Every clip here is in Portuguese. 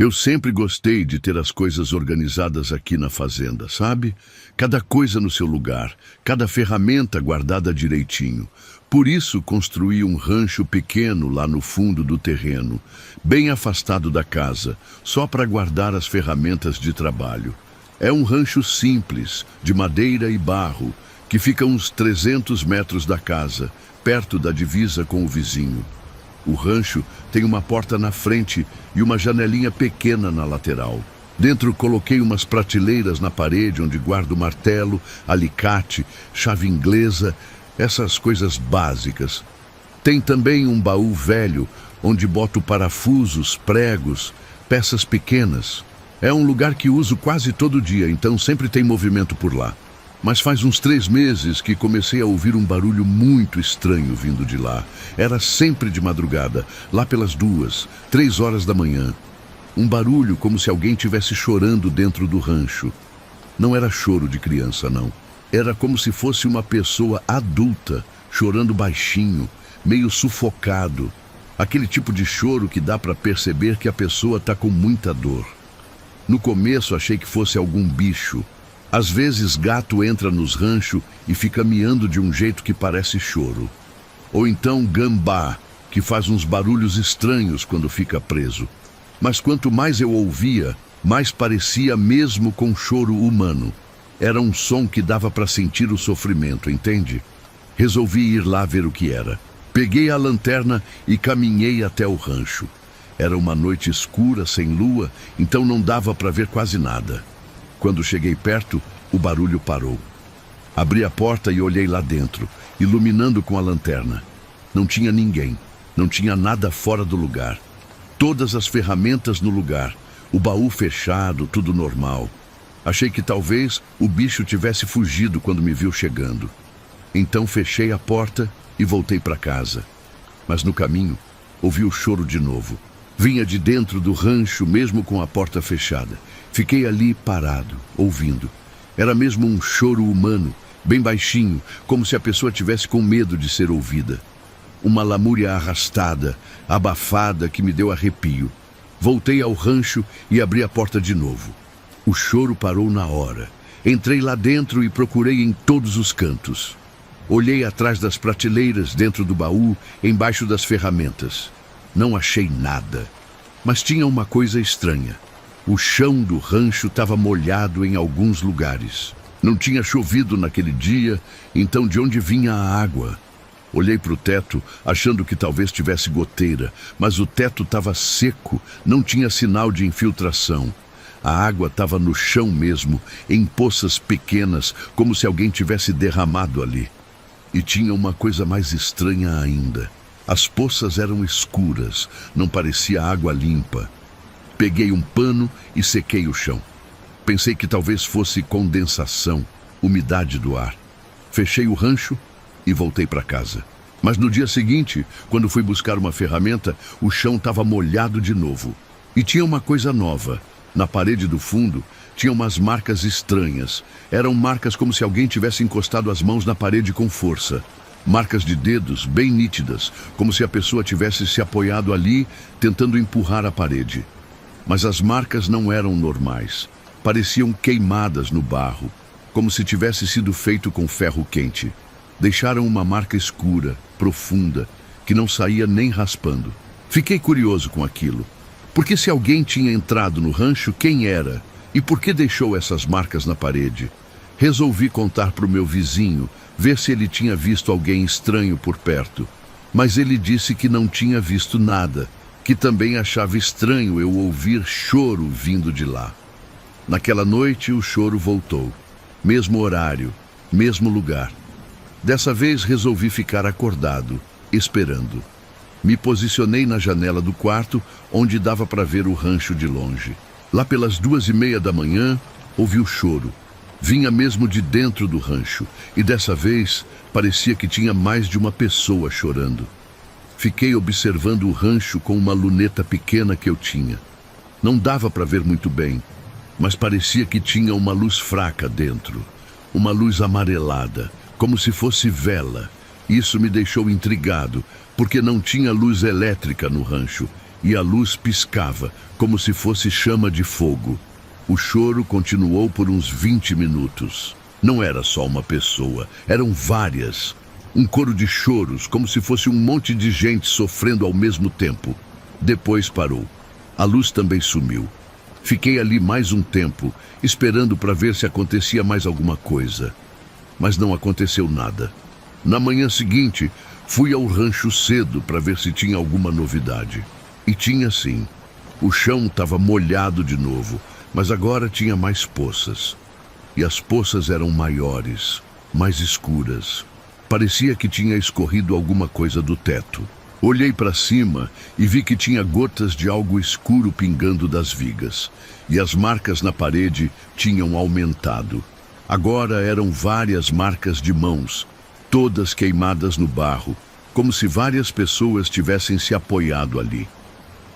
Eu sempre gostei de ter as coisas organizadas aqui na fazenda, sabe? Cada coisa no seu lugar, cada ferramenta guardada direitinho. Por isso construí um rancho pequeno lá no fundo do terreno, bem afastado da casa, só para guardar as ferramentas de trabalho. É um rancho simples, de madeira e barro, que fica a uns 300 metros da casa, perto da divisa com o vizinho. O rancho tem uma porta na frente e uma janelinha pequena na lateral. Dentro coloquei umas prateleiras na parede onde guardo martelo, alicate, chave inglesa, essas coisas básicas. Tem também um baú velho onde boto parafusos, pregos, peças pequenas. É um lugar que uso quase todo dia, então sempre tem movimento por lá. Mas faz uns 3 meses que comecei a ouvir um barulho muito estranho vindo de lá. Era sempre de madrugada, lá pelas 2, 3 horas da manhã. Um barulho como se alguém estivesse chorando dentro do rancho. Não era choro de criança, não. Era como se fosse uma pessoa adulta, chorando baixinho, meio sufocado. Aquele tipo de choro que dá para perceber que a pessoa está com muita dor. No começo achei que fosse algum bicho. Às vezes gato entra nos ranchos e fica miando de um jeito que parece choro. Ou então gambá, que faz uns barulhos estranhos quando fica preso. Mas quanto mais eu ouvia, mais parecia mesmo com choro humano. Era um som que dava para sentir o sofrimento, entende? Resolvi ir lá ver o que era. Peguei a lanterna e caminhei até o rancho. Era uma noite escura, sem lua, então não dava para ver quase nada. Quando cheguei perto, o barulho parou. Abri a porta e olhei lá dentro, iluminando com a lanterna. Não tinha ninguém, não tinha nada fora do lugar. Todas as ferramentas no lugar, o baú fechado, tudo normal. Achei que talvez o bicho tivesse fugido quando me viu chegando. Então fechei a porta e voltei para casa. Mas no caminho, ouvi o choro de novo. Vinha de dentro do rancho, mesmo com a porta fechada. Fiquei ali parado, ouvindo. Era mesmo um choro humano, bem baixinho, como se a pessoa tivesse com medo de ser ouvida. Uma lamúria arrastada, abafada, que me deu arrepio. Voltei ao rancho e abri a porta de novo. O choro parou na hora. Entrei lá dentro e procurei em todos os cantos. Olhei atrás das prateleiras, dentro do baú, embaixo das ferramentas. Não achei nada. Mas tinha uma coisa estranha. O chão do rancho estava molhado em alguns lugares. Não tinha chovido naquele dia, então de onde vinha a água? Olhei para o teto, achando que talvez tivesse goteira, mas o teto estava seco, não tinha sinal de infiltração. A água estava no chão mesmo, em poças pequenas, como se alguém tivesse derramado ali. E tinha uma coisa mais estranha ainda. As poças eram escuras, não parecia água limpa. Peguei um pano e sequei o chão. Pensei que talvez fosse condensação, umidade do ar. Fechei o rancho e voltei para casa. Mas no dia seguinte, quando fui buscar uma ferramenta, o chão estava molhado de novo. E tinha uma coisa nova. Na parede do fundo, tinha umas marcas estranhas. Eram marcas como se alguém tivesse encostado as mãos na parede com força. Marcas de dedos bem nítidas, como se a pessoa tivesse se apoiado ali, tentando empurrar a parede. Mas as marcas não eram normais. Pareciam queimadas no barro, como se tivesse sido feito com ferro quente. Deixaram uma marca escura, profunda, que não saía nem raspando. Fiquei curioso com aquilo. Porque se alguém tinha entrado no rancho, quem era? E por que deixou essas marcas na parede? Resolvi contar para o meu vizinho, ver se ele tinha visto alguém estranho por perto. Mas ele disse que não tinha visto nada, que também achava estranho eu ouvir choro vindo de lá. Naquela noite o choro voltou. Mesmo horário, mesmo lugar. Dessa vez resolvi ficar acordado, esperando. Me posicionei na janela do quarto, onde dava para ver o rancho de longe. Lá pelas 2:30 da manhã, ouvi o choro. Vinha mesmo de dentro do rancho, e dessa vez parecia que tinha mais de uma pessoa chorando. Fiquei observando o rancho com uma luneta pequena que eu tinha. Não dava para ver muito bem, mas parecia que tinha uma luz fraca dentro. Uma luz amarelada, como se fosse vela. Isso me deixou intrigado, porque não tinha luz elétrica no rancho. e a luz piscava, como se fosse chama de fogo. O choro continuou por uns 20 minutos. Não era só uma pessoa, eram várias. Um coro de choros, como se fosse um monte de gente sofrendo ao mesmo tempo. Depois parou. A luz também sumiu. Fiquei ali mais um tempo, esperando para ver se acontecia mais alguma coisa. Mas não aconteceu nada. Na manhã seguinte, fui ao rancho cedo para ver se tinha alguma novidade. E tinha sim. O chão estava molhado de novo, mas agora tinha mais poças. E as poças eram maiores, mais escuras. Parecia que tinha escorrido alguma coisa do teto. Olhei para cima e vi que tinha gotas de algo escuro pingando das vigas. E as marcas na parede tinham aumentado. Agora eram várias marcas de mãos, todas queimadas no barro, como se várias pessoas tivessem se apoiado ali.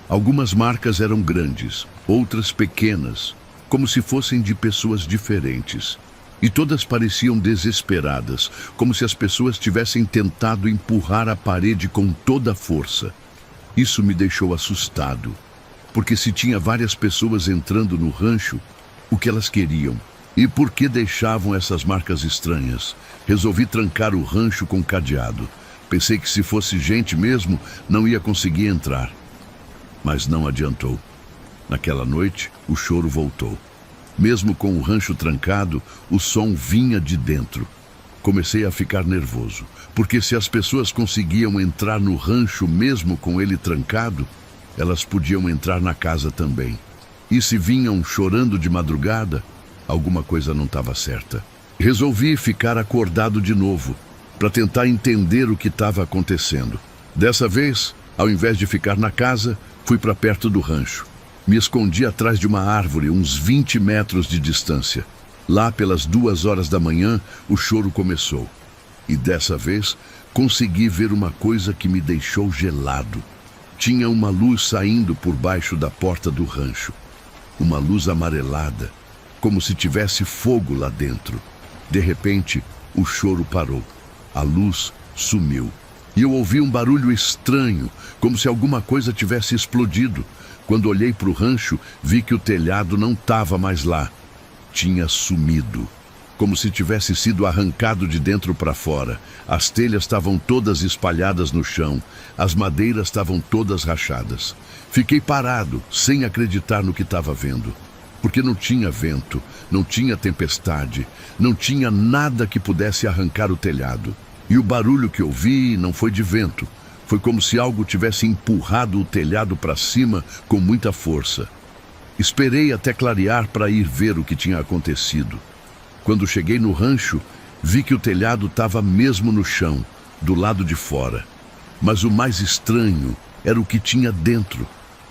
Algumas marcas eram grandes, outras pequenas, como se fossem de pessoas diferentes. E todas pareciam desesperadas, como se as pessoas tivessem tentado empurrar a parede com toda a força. Isso me deixou assustado, porque se tinha várias pessoas entrando no rancho, o que elas queriam? E por que deixavam essas marcas estranhas? Resolvi trancar o rancho com cadeado. Pensei que se fosse gente mesmo, não ia conseguir entrar. Mas não adiantou. Naquela noite, o choro voltou. Mesmo com o rancho trancado, o som vinha de dentro. Comecei a ficar nervoso, porque se as pessoas conseguiam entrar no rancho mesmo com ele trancado, elas podiam entrar na casa também. E se vinham chorando de madrugada, alguma coisa não estava certa. Resolvi ficar acordado de novo, para tentar entender o que estava acontecendo. Dessa vez, ao invés de ficar na casa, fui para perto do rancho. Me escondi atrás de uma árvore, uns 20 metros de distância. Lá pelas 2 horas da manhã, o choro começou. E dessa vez, consegui ver uma coisa que me deixou gelado. Tinha uma luz saindo por baixo da porta do rancho. Uma luz amarelada, como se tivesse fogo lá dentro. De repente, o choro parou. A luz sumiu. E eu ouvi um barulho estranho, como se alguma coisa tivesse explodido. Quando olhei para o rancho, vi que o telhado não estava mais lá. Tinha sumido, como se tivesse sido arrancado de dentro para fora. As telhas estavam todas espalhadas no chão, as madeiras estavam todas rachadas. Fiquei parado, sem acreditar no que estava vendo. Porque não tinha vento, não tinha tempestade, não tinha nada que pudesse arrancar o telhado. E o barulho que ouvi não foi de vento. Foi como se algo tivesse empurrado o telhado para cima com muita força. Esperei até clarear para ir ver o que tinha acontecido. Quando cheguei no rancho, vi que o telhado estava mesmo no chão, do lado de fora. Mas o mais estranho era o que tinha dentro.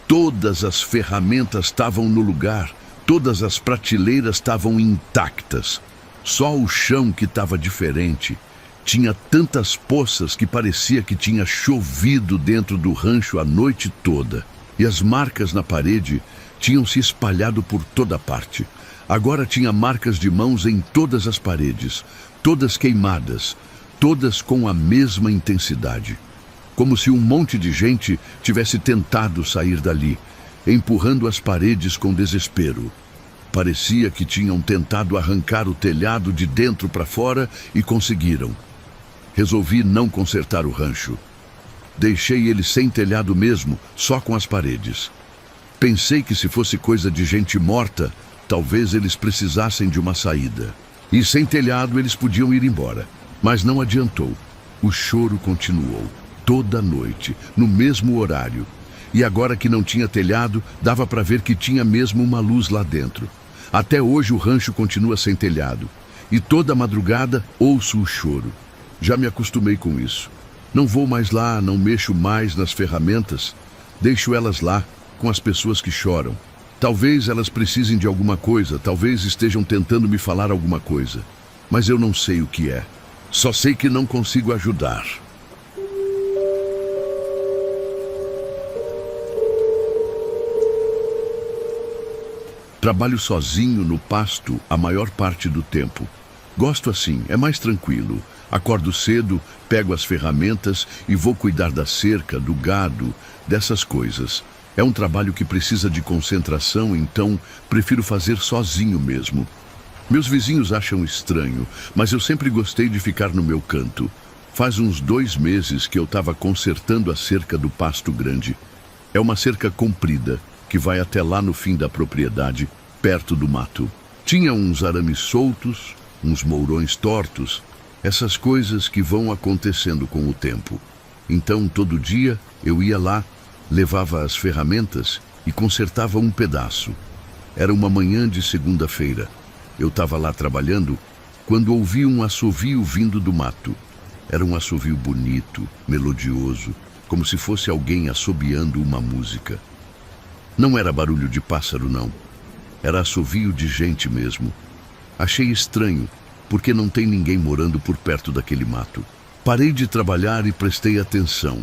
Todas as ferramentas estavam no lugar, todas as prateleiras estavam intactas. Só o chão que estava diferente. Tinha tantas poças que parecia que tinha chovido dentro do rancho a noite toda. E as marcas na parede tinham se espalhado por toda parte. Agora tinha marcas de mãos em todas as paredes, todas queimadas, todas com a mesma intensidade. Como se um monte de gente tivesse tentado sair dali, empurrando as paredes com desespero. Parecia que tinham tentado arrancar o telhado de dentro para fora e conseguiram. Resolvi não consertar o rancho. Deixei ele sem telhado mesmo, só com as paredes. Pensei que se fosse coisa de gente morta, talvez eles precisassem de uma saída. E sem telhado eles podiam ir embora. Mas não adiantou. O choro continuou, toda noite, no mesmo horário. E agora que não tinha telhado, dava para ver que tinha mesmo uma luz lá dentro. Até hoje o rancho continua sem telhado. E toda madrugada ouço o choro. Já me acostumei com isso. Não vou mais lá, não mexo mais nas ferramentas. Deixo elas lá, com as pessoas que choram. Talvez elas precisem de alguma coisa, talvez estejam tentando me falar alguma coisa. Mas eu não sei o que é. Só sei que não consigo ajudar. Trabalho sozinho no pasto a maior parte do tempo. Gosto assim, é mais tranquilo. Acordo cedo, pego as ferramentas e vou cuidar da cerca, do gado, dessas coisas. É um trabalho que precisa de concentração, então prefiro fazer sozinho mesmo. Meus vizinhos acham estranho, mas eu sempre gostei de ficar no meu canto. Faz uns 2 meses que eu estava consertando a cerca do Pasto Grande. É uma cerca comprida, que vai até lá no fim da propriedade, perto do mato. Tinha uns arames soltos, uns mourões tortos, essas coisas que vão acontecendo com o tempo. Então, todo dia, eu ia lá, levava as ferramentas e consertava um pedaço. Era uma manhã de segunda-feira. Eu estava lá trabalhando quando ouvi um assovio vindo do mato. Era um assovio bonito, melodioso, como se fosse alguém assobiando uma música. Não era barulho de pássaro, não. Era assovio de gente mesmo. Achei estranho, porque não tem ninguém morando por perto daquele mato. Parei de trabalhar e prestei atenção.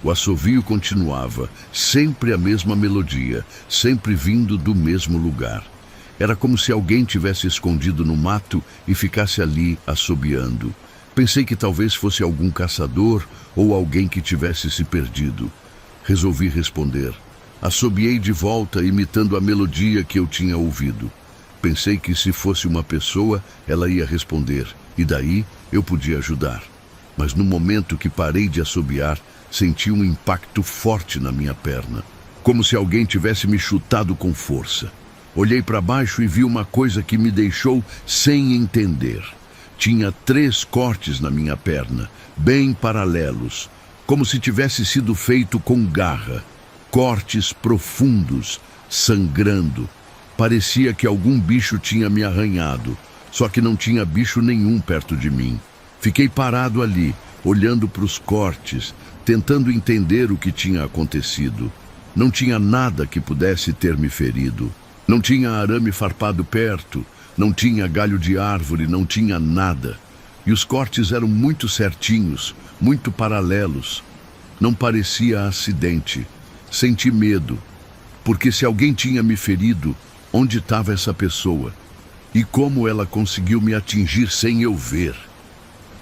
O assovio continuava, sempre a mesma melodia, sempre vindo do mesmo lugar. Era como se alguém tivesse escondido no mato e ficasse ali assobiando. Pensei que talvez fosse algum caçador ou alguém que tivesse se perdido. Resolvi responder. Assobiei de volta, imitando a melodia que eu tinha ouvido. Pensei que se fosse uma pessoa, ela ia responder, e daí eu podia ajudar. Mas no momento que parei de assobiar, senti um impacto forte na minha perna, como se alguém tivesse me chutado com força. Olhei para baixo e vi uma coisa que me deixou sem entender. Tinha 3 cortes na minha perna, bem paralelos, como se tivesse sido feito com garra. Cortes profundos, sangrando. Parecia que algum bicho tinha me arranhado, só que não tinha bicho nenhum perto de mim. Fiquei parado ali, olhando para os cortes, tentando entender o que tinha acontecido. Não tinha nada que pudesse ter me ferido. Não tinha arame farpado perto, não tinha galho de árvore, não tinha nada. E os cortes eram muito certinhos, muito paralelos. Não parecia acidente. Senti medo, porque se alguém tinha me ferido, onde estava essa pessoa? E como ela conseguiu me atingir sem eu ver?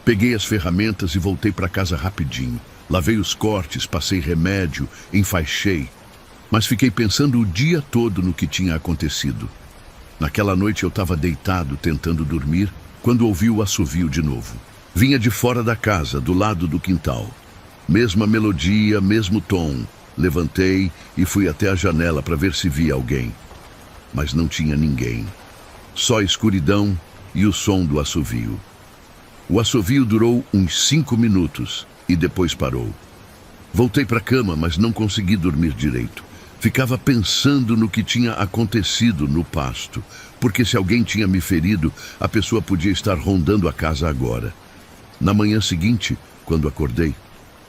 Peguei as ferramentas e voltei para casa rapidinho. Lavei os cortes, passei remédio, enfaixei. Mas fiquei pensando o dia todo no que tinha acontecido. Naquela noite eu estava deitado, tentando dormir, quando ouvi o assovio de novo. Vinha de fora da casa, do lado do quintal. Mesma melodia, mesmo tom. Levantei e fui até a janela para ver se via alguém. Mas não tinha ninguém. Só escuridão e o som do assovio. O assovio durou uns 5 minutos e depois parou. Voltei para a cama, mas não consegui dormir direito. Ficava pensando no que tinha acontecido no pasto, porque se alguém tinha me ferido, a pessoa podia estar rondando a casa agora. Na manhã seguinte, quando acordei,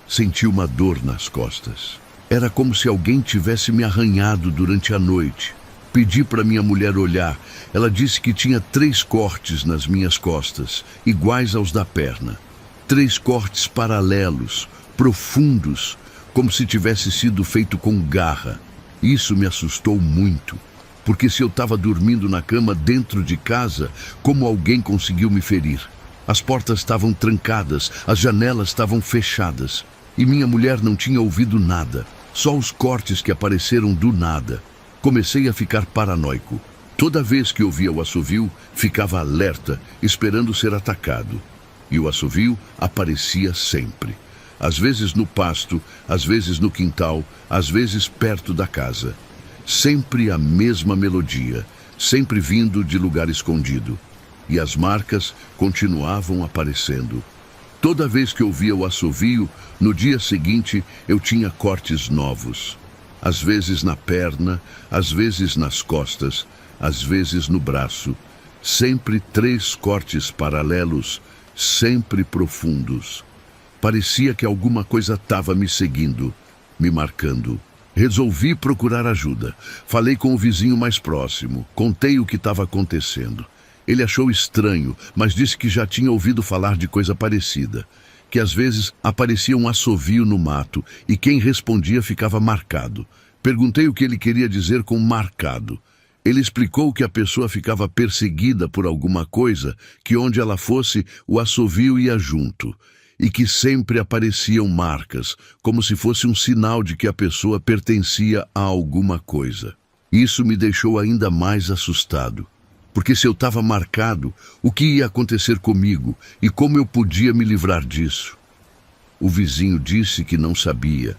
senti uma dor nas costas. Era como se alguém tivesse me arranhado durante a noite. Pedi para minha mulher olhar. Ela disse que tinha 3 cortes nas minhas costas, iguais aos da perna. 3 cortes paralelos, profundos, como se tivesse sido feito com garra. Isso me assustou muito, porque se eu estava dormindo na cama dentro de casa, como alguém conseguiu me ferir? As portas estavam trancadas, as janelas estavam fechadas, e minha mulher não tinha ouvido nada, só os cortes que apareceram do nada. Comecei a ficar paranoico. Toda vez que ouvia o assovio, ficava alerta, esperando ser atacado. E o assovio aparecia sempre. Às vezes no pasto, às vezes no quintal, às vezes perto da casa. Sempre a mesma melodia, sempre vindo de lugar escondido. E as marcas continuavam aparecendo. Toda vez que ouvia o assovio, no dia seguinte eu tinha cortes novos. Às vezes na perna, às vezes nas costas, às vezes no braço. Sempre 3 cortes paralelos, sempre profundos. Parecia que alguma coisa estava me seguindo, me marcando. Resolvi procurar ajuda. Falei com o vizinho mais próximo, contei o que estava acontecendo. Ele achou estranho, mas disse que já tinha ouvido falar de coisa parecida, que às vezes aparecia um assovio no mato e quem respondia ficava marcado. Perguntei o que ele queria dizer com marcado. Ele explicou que a pessoa ficava perseguida por alguma coisa, que onde ela fosse, o assovio ia junto, e que sempre apareciam marcas, como se fosse um sinal de que a pessoa pertencia a alguma coisa. Isso me deixou ainda mais assustado, porque se eu estava marcado, o que ia acontecer comigo e como eu podia me livrar disso? O vizinho disse que não sabia,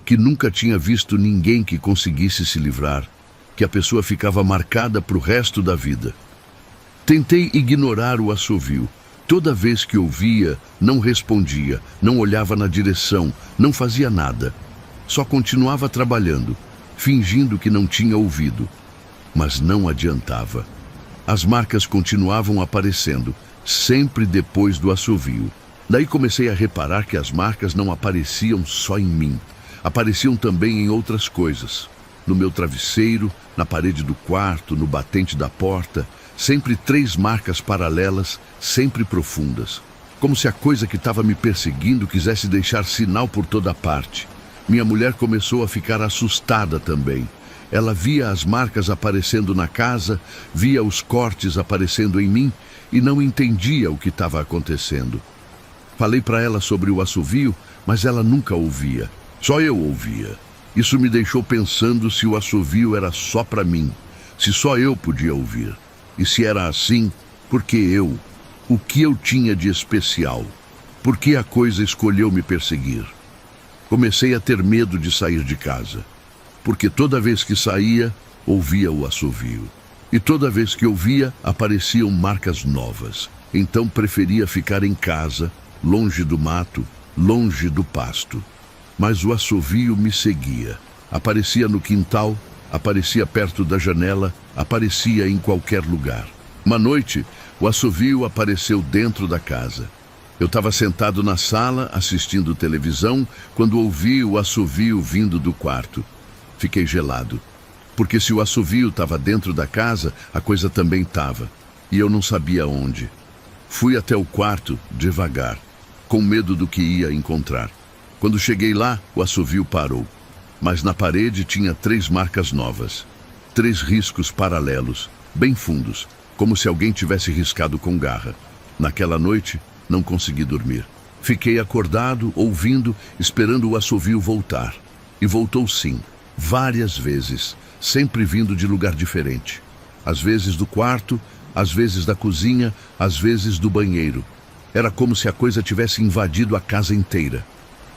que nunca tinha visto ninguém que conseguisse se livrar, que a pessoa ficava marcada para o resto da vida. Tentei ignorar o assovio. Toda vez que ouvia, não respondia, não olhava na direção, não fazia nada. Só continuava trabalhando, fingindo que não tinha ouvido. Mas não adiantava. As marcas continuavam aparecendo, sempre depois do assovio. Daí comecei a reparar que as marcas não apareciam só em mim. Apareciam também em outras coisas. No meu travesseiro, na parede do quarto, no batente da porta. Sempre 3 marcas paralelas, sempre profundas. Como se a coisa que estava me perseguindo quisesse deixar sinal por toda parte. Minha mulher começou a ficar assustada também. Ela via as marcas aparecendo na casa, via os cortes aparecendo em mim e não entendia o que estava acontecendo. Falei para ela sobre o assovio, mas ela nunca ouvia. Só eu ouvia. Isso me deixou pensando se o assovio era só para mim, se só eu podia ouvir. E se era assim, por que eu? O que eu tinha de especial? Por que a coisa escolheu me perseguir? Comecei a ter medo de sair de casa, porque toda vez que saía, ouvia o assovio. E toda vez que ouvia, apareciam marcas novas. Então preferia ficar em casa, longe do mato, longe do pasto. Mas o assovio me seguia. Aparecia no quintal, aparecia perto da janela, aparecia em qualquer lugar. Uma noite, o assovio apareceu dentro da casa. Eu estava sentado na sala, assistindo televisão, quando ouvi o assovio vindo do quarto. Fiquei gelado, porque se o assovio estava dentro da casa, a coisa também estava, e eu não sabia onde. Fui até o quarto, devagar, com medo do que ia encontrar. Quando cheguei lá, o assovio parou. Mas na parede tinha 3 marcas novas. 3 riscos paralelos, bem fundos, como se alguém tivesse riscado com garra. Naquela noite, não consegui dormir. Fiquei acordado, ouvindo, esperando o assovio voltar. E voltou sim, várias vezes, sempre vindo de lugar diferente. Às vezes do quarto, às vezes da cozinha, às vezes do banheiro. Era como se a coisa tivesse invadido a casa inteira.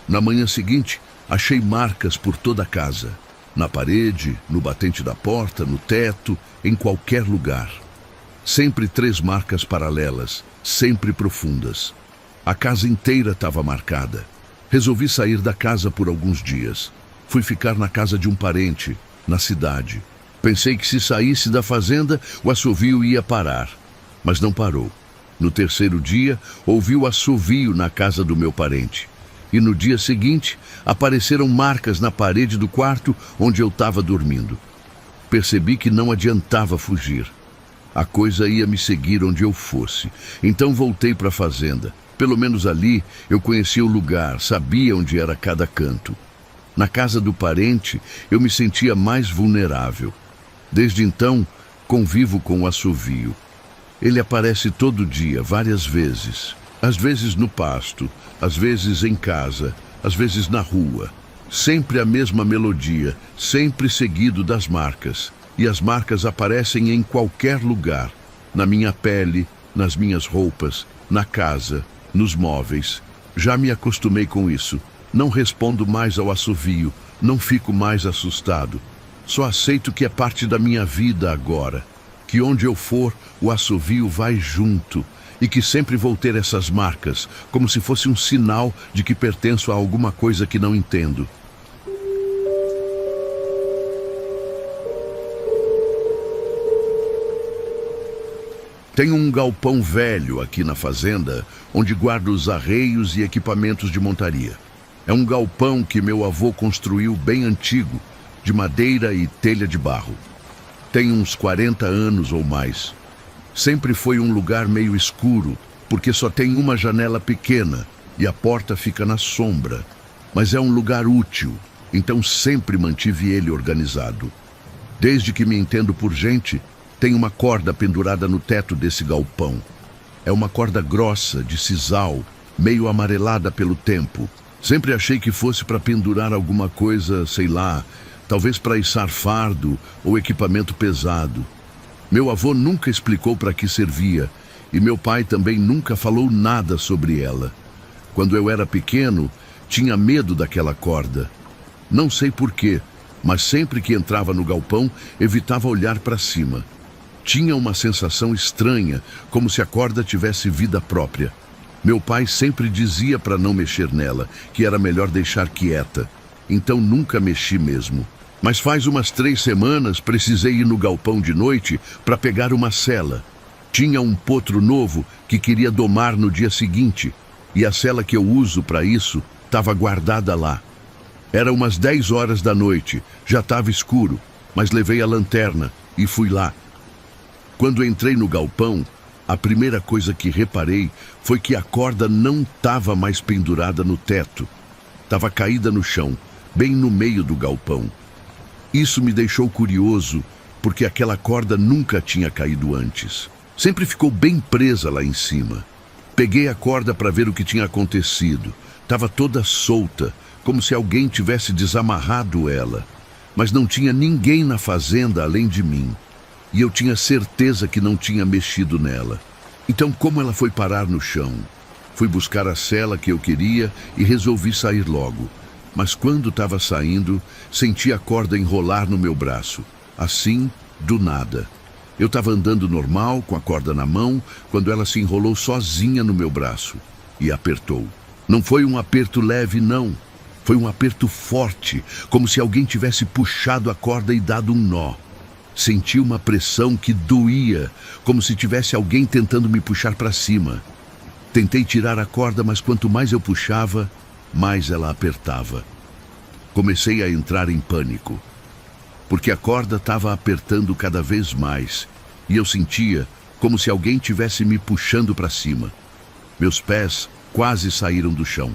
Na manhã seguinte, achei marcas por toda a casa. Na parede, no batente da porta, no teto, em qualquer lugar. Sempre 3 marcas paralelas, sempre profundas. A casa inteira estava marcada. Resolvi sair da casa por alguns dias. Fui ficar na casa de um parente, na cidade. Pensei que se saísse da fazenda, o assovio ia parar. Mas não parou. No 3º dia, ouvi o assovio na casa do meu parente. E no dia seguinte, apareceram marcas na parede do quarto onde eu estava dormindo. Percebi que não adiantava fugir. A coisa ia me seguir onde eu fosse. Então voltei para a fazenda. Pelo menos ali eu conhecia o lugar, sabia onde era cada canto. Na casa do parente, eu me sentia mais vulnerável. Desde então, convivo com o assovio. Ele aparece todo dia, várias vezes. Às vezes no pasto, às vezes em casa, às vezes na rua. Sempre a mesma melodia, sempre seguido das marcas. E as marcas aparecem em qualquer lugar. Na minha pele, nas minhas roupas, na casa, nos móveis. Já me acostumei com isso. Não respondo mais ao assovio, não fico mais assustado. Só aceito que é parte da minha vida agora. Que onde eu for, o assovio vai junto. E que sempre vou ter essas marcas, como se fosse um sinal de que pertenço a alguma coisa que não entendo. Tenho um galpão velho aqui na fazenda, onde guardo os arreios e equipamentos de montaria. É um galpão que meu avô construiu bem antigo, de madeira e telha de barro. Tem uns 40 anos ou mais. Sempre foi um lugar meio escuro, porque só tem uma janela pequena e a porta fica na sombra. Mas é um lugar útil, então sempre mantive ele organizado. Desde que me entendo por gente, tem uma corda pendurada no teto desse galpão. É uma corda grossa, de sisal, meio amarelada pelo tempo. Sempre achei que fosse para pendurar alguma coisa, sei lá, talvez para içar fardo ou equipamento pesado. Meu avô nunca explicou para que servia e meu pai também nunca falou nada sobre ela. Quando eu era pequeno, tinha medo daquela corda. Não sei porquê, mas sempre que entrava no galpão, evitava olhar para cima. Tinha uma sensação estranha, como se a corda tivesse vida própria. Meu pai sempre dizia para não mexer nela, que era melhor deixar quieta. Então nunca mexi mesmo. Mas faz umas 3 semanas precisei ir no galpão de noite para pegar uma sela. Tinha um potro novo que queria domar no dia seguinte, e a sela que eu uso para isso estava guardada lá. Era umas 10 horas da noite, já estava escuro, mas levei a lanterna e fui lá. Quando entrei no galpão, a primeira coisa que reparei foi que a corda não estava mais pendurada no teto. Estava caída no chão, bem no meio do galpão. Isso me deixou curioso, porque aquela corda nunca tinha caído antes. Sempre ficou bem presa lá em cima. Peguei a corda para ver o que tinha acontecido. Estava toda solta, como se alguém tivesse desamarrado ela. Mas não tinha ninguém na fazenda além de mim. E eu tinha certeza que não tinha mexido nela. Então, como ela foi parar no chão? Fui buscar a sela que eu queria e resolvi sair logo. Mas quando estava saindo, senti a corda enrolar no meu braço. Assim, do nada. Eu estava andando normal, com a corda na mão, quando ela se enrolou sozinha no meu braço e apertou. Não foi um aperto leve, não. Foi um aperto forte, como se alguém tivesse puxado a corda e dado um nó. Senti uma pressão que doía, como se tivesse alguém tentando me puxar para cima. Tentei tirar a corda, mas quanto mais eu puxava, mais ela apertava. Comecei a entrar em pânico, porque a corda estava apertando cada vez mais, e eu sentia como se alguém tivesse me puxando para cima. Meus pés quase saíram do chão.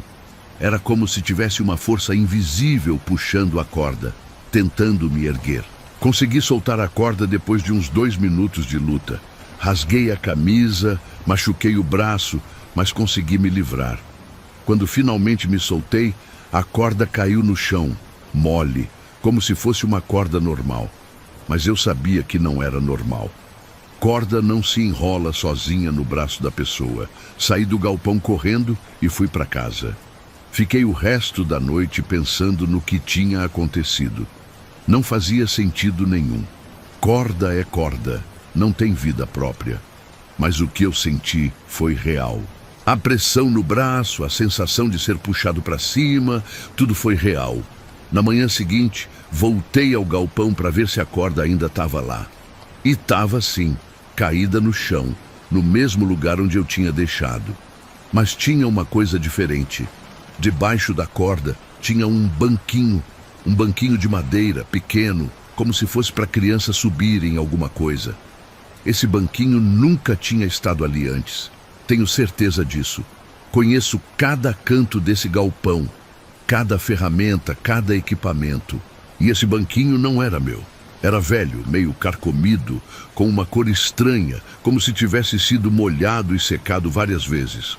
Era como se tivesse uma força invisível puxando a corda, tentando me erguer. Consegui soltar a corda depois de uns 2 minutos de luta. Rasguei a camisa, machuquei o braço, mas consegui me livrar. Quando finalmente me soltei, a corda caiu no chão, mole, como se fosse uma corda normal. Mas eu sabia que não era normal. Corda não se enrola sozinha no braço da pessoa. Saí do galpão correndo e fui para casa. Fiquei o resto da noite pensando no que tinha acontecido. Não fazia sentido nenhum. Corda é corda, não tem vida própria. Mas o que eu senti foi real. A pressão no braço, a sensação de ser puxado para cima, tudo foi real. Na manhã seguinte, voltei ao galpão para ver se a corda ainda estava lá. E estava sim, caída no chão, no mesmo lugar onde eu tinha deixado. Mas tinha uma coisa diferente. Debaixo da corda tinha um banquinho de madeira, pequeno, como se fosse para criança subir em alguma coisa. Esse banquinho nunca tinha estado ali antes. Tenho certeza disso. Conheço cada canto desse galpão, cada ferramenta, cada equipamento. E esse banquinho não era meu. Era velho, meio carcomido, com uma cor estranha, como se tivesse sido molhado e secado várias vezes.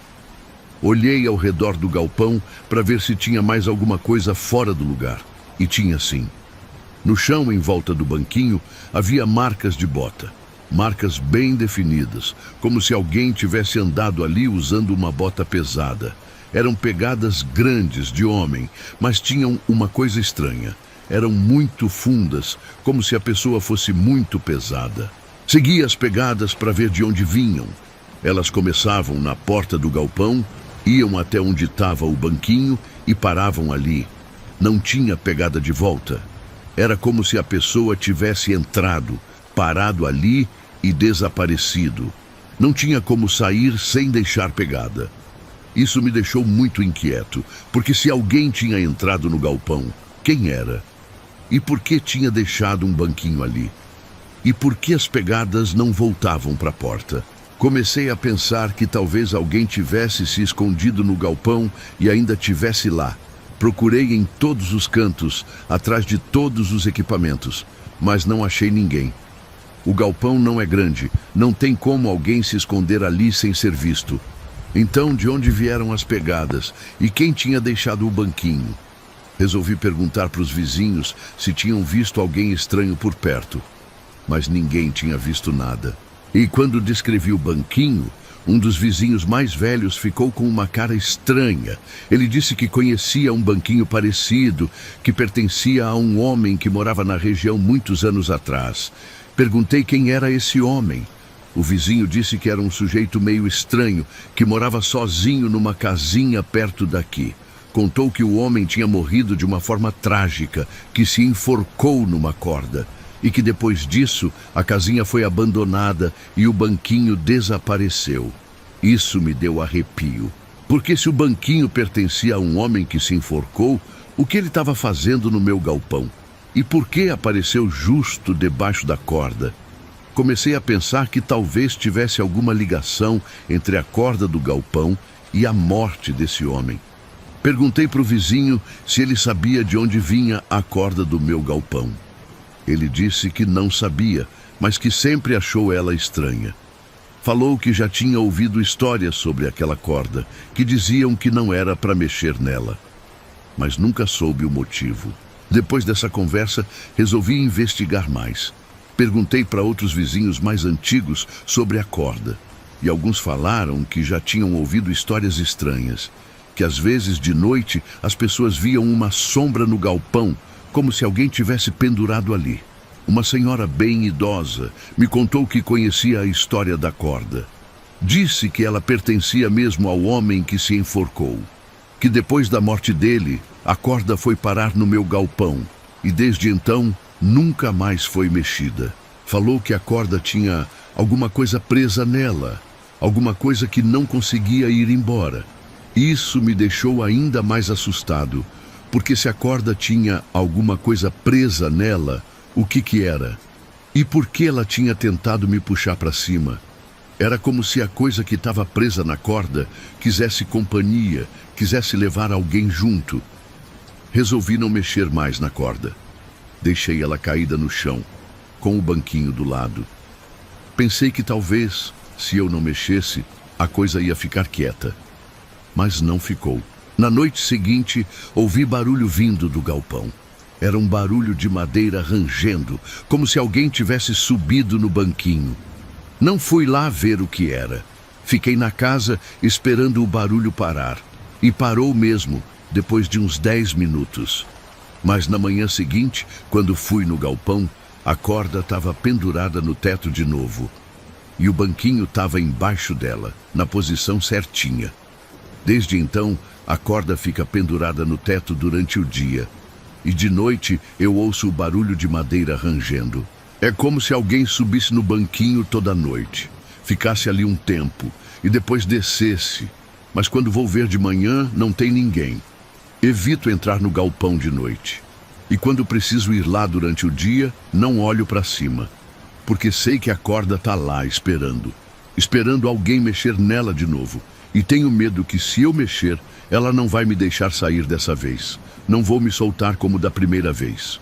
Olhei ao redor do galpão para ver se tinha mais alguma coisa fora do lugar. E tinha sim. No chão, em volta do banquinho, havia marcas de bota. Marcas bem definidas, como se alguém tivesse andado ali usando uma bota pesada. Eram pegadas grandes de homem, mas tinham uma coisa estranha. Eram muito fundas, como se a pessoa fosse muito pesada. Segui as pegadas para ver de onde vinham. Elas começavam na porta do galpão, iam até onde estava o banquinho e paravam ali. Não tinha pegada de volta. Era como se a pessoa tivesse entrado, parado ali e desaparecido. Não tinha como sair sem deixar pegada. Isso me deixou muito inquieto, porque se alguém tinha entrado no galpão, quem era? E por que tinha deixado um banquinho ali? E por que as pegadas não voltavam para a porta? Comecei a pensar que talvez alguém tivesse se escondido no galpão e ainda tivesse lá. Procurei em todos os cantos, atrás de todos os equipamentos, mas não achei ninguém. O galpão não é grande, não tem como alguém se esconder ali sem ser visto. Então, de onde vieram as pegadas? E quem tinha deixado o banquinho? Resolvi perguntar para os vizinhos se tinham visto alguém estranho por perto, mas ninguém tinha visto nada. E quando descrevi o banquinho, um dos vizinhos mais velhos ficou com uma cara estranha. Ele disse que conhecia um banquinho parecido, que pertencia a um homem que morava na região muitos anos atrás. Perguntei quem era esse homem. O vizinho disse que era um sujeito meio estranho, que morava sozinho numa casinha perto daqui. Contou que o homem tinha morrido de uma forma trágica, que se enforcou numa corda, e que depois disso a casinha foi abandonada e o banquinho desapareceu. Isso me deu arrepio, porque se o banquinho pertencia a um homem que se enforcou, o que ele estava fazendo no meu galpão? E por que apareceu justo debaixo da corda? Comecei a pensar que talvez tivesse alguma ligação entre a corda do galpão e a morte desse homem. Perguntei para o vizinho se ele sabia de onde vinha a corda do meu galpão. Ele disse que não sabia, mas que sempre achou ela estranha. Falou que já tinha ouvido histórias sobre aquela corda, que diziam que não era para mexer nela, mas nunca soube o motivo. Depois dessa conversa, resolvi investigar mais. Perguntei para outros vizinhos mais antigos sobre a corda, e alguns falaram que já tinham ouvido histórias estranhas, que às vezes de noite as pessoas viam uma sombra no galpão, como se alguém tivesse pendurado ali. Uma senhora bem idosa me contou que conhecia a história da corda. Disse que ela pertencia mesmo ao homem que se enforcou, que depois da morte dele, a corda foi parar no meu galpão, e desde então nunca mais foi mexida. Falou que a corda tinha alguma coisa presa nela, alguma coisa que não conseguia ir embora. Isso me deixou ainda mais assustado, porque se a corda tinha alguma coisa presa nela, o que era? E por que ela tinha tentado me puxar para cima? Era como se a coisa que estava presa na corda quisesse companhia, quisesse levar alguém junto. Resolvi não mexer mais na corda. Deixei ela caída no chão, com o banquinho do lado. Pensei que talvez, se eu não mexesse, a coisa ia ficar quieta. Mas não ficou. Na noite seguinte, ouvi barulho vindo do galpão. Era um barulho de madeira rangendo, como se alguém tivesse subido no banquinho. Não fui lá ver o que era. Fiquei na casa esperando o barulho parar. E parou mesmo, depois de uns 10 minutos. Mas na manhã seguinte, quando fui no galpão, a corda estava pendurada no teto de novo. E o banquinho estava embaixo dela, na posição certinha. Desde então, a corda fica pendurada no teto durante o dia. E de noite eu ouço o barulho de madeira rangendo. É como se alguém subisse no banquinho toda noite, ficasse ali um tempo e depois descesse. Mas quando vou ver de manhã, não tem ninguém. Evito entrar no galpão de noite. E quando preciso ir lá durante o dia, não olho para cima, porque sei que a corda está lá esperando alguém mexer nela de novo. E tenho medo que, se eu mexer, ela não vai me deixar sair dessa vez. Não vou me soltar como da primeira vez.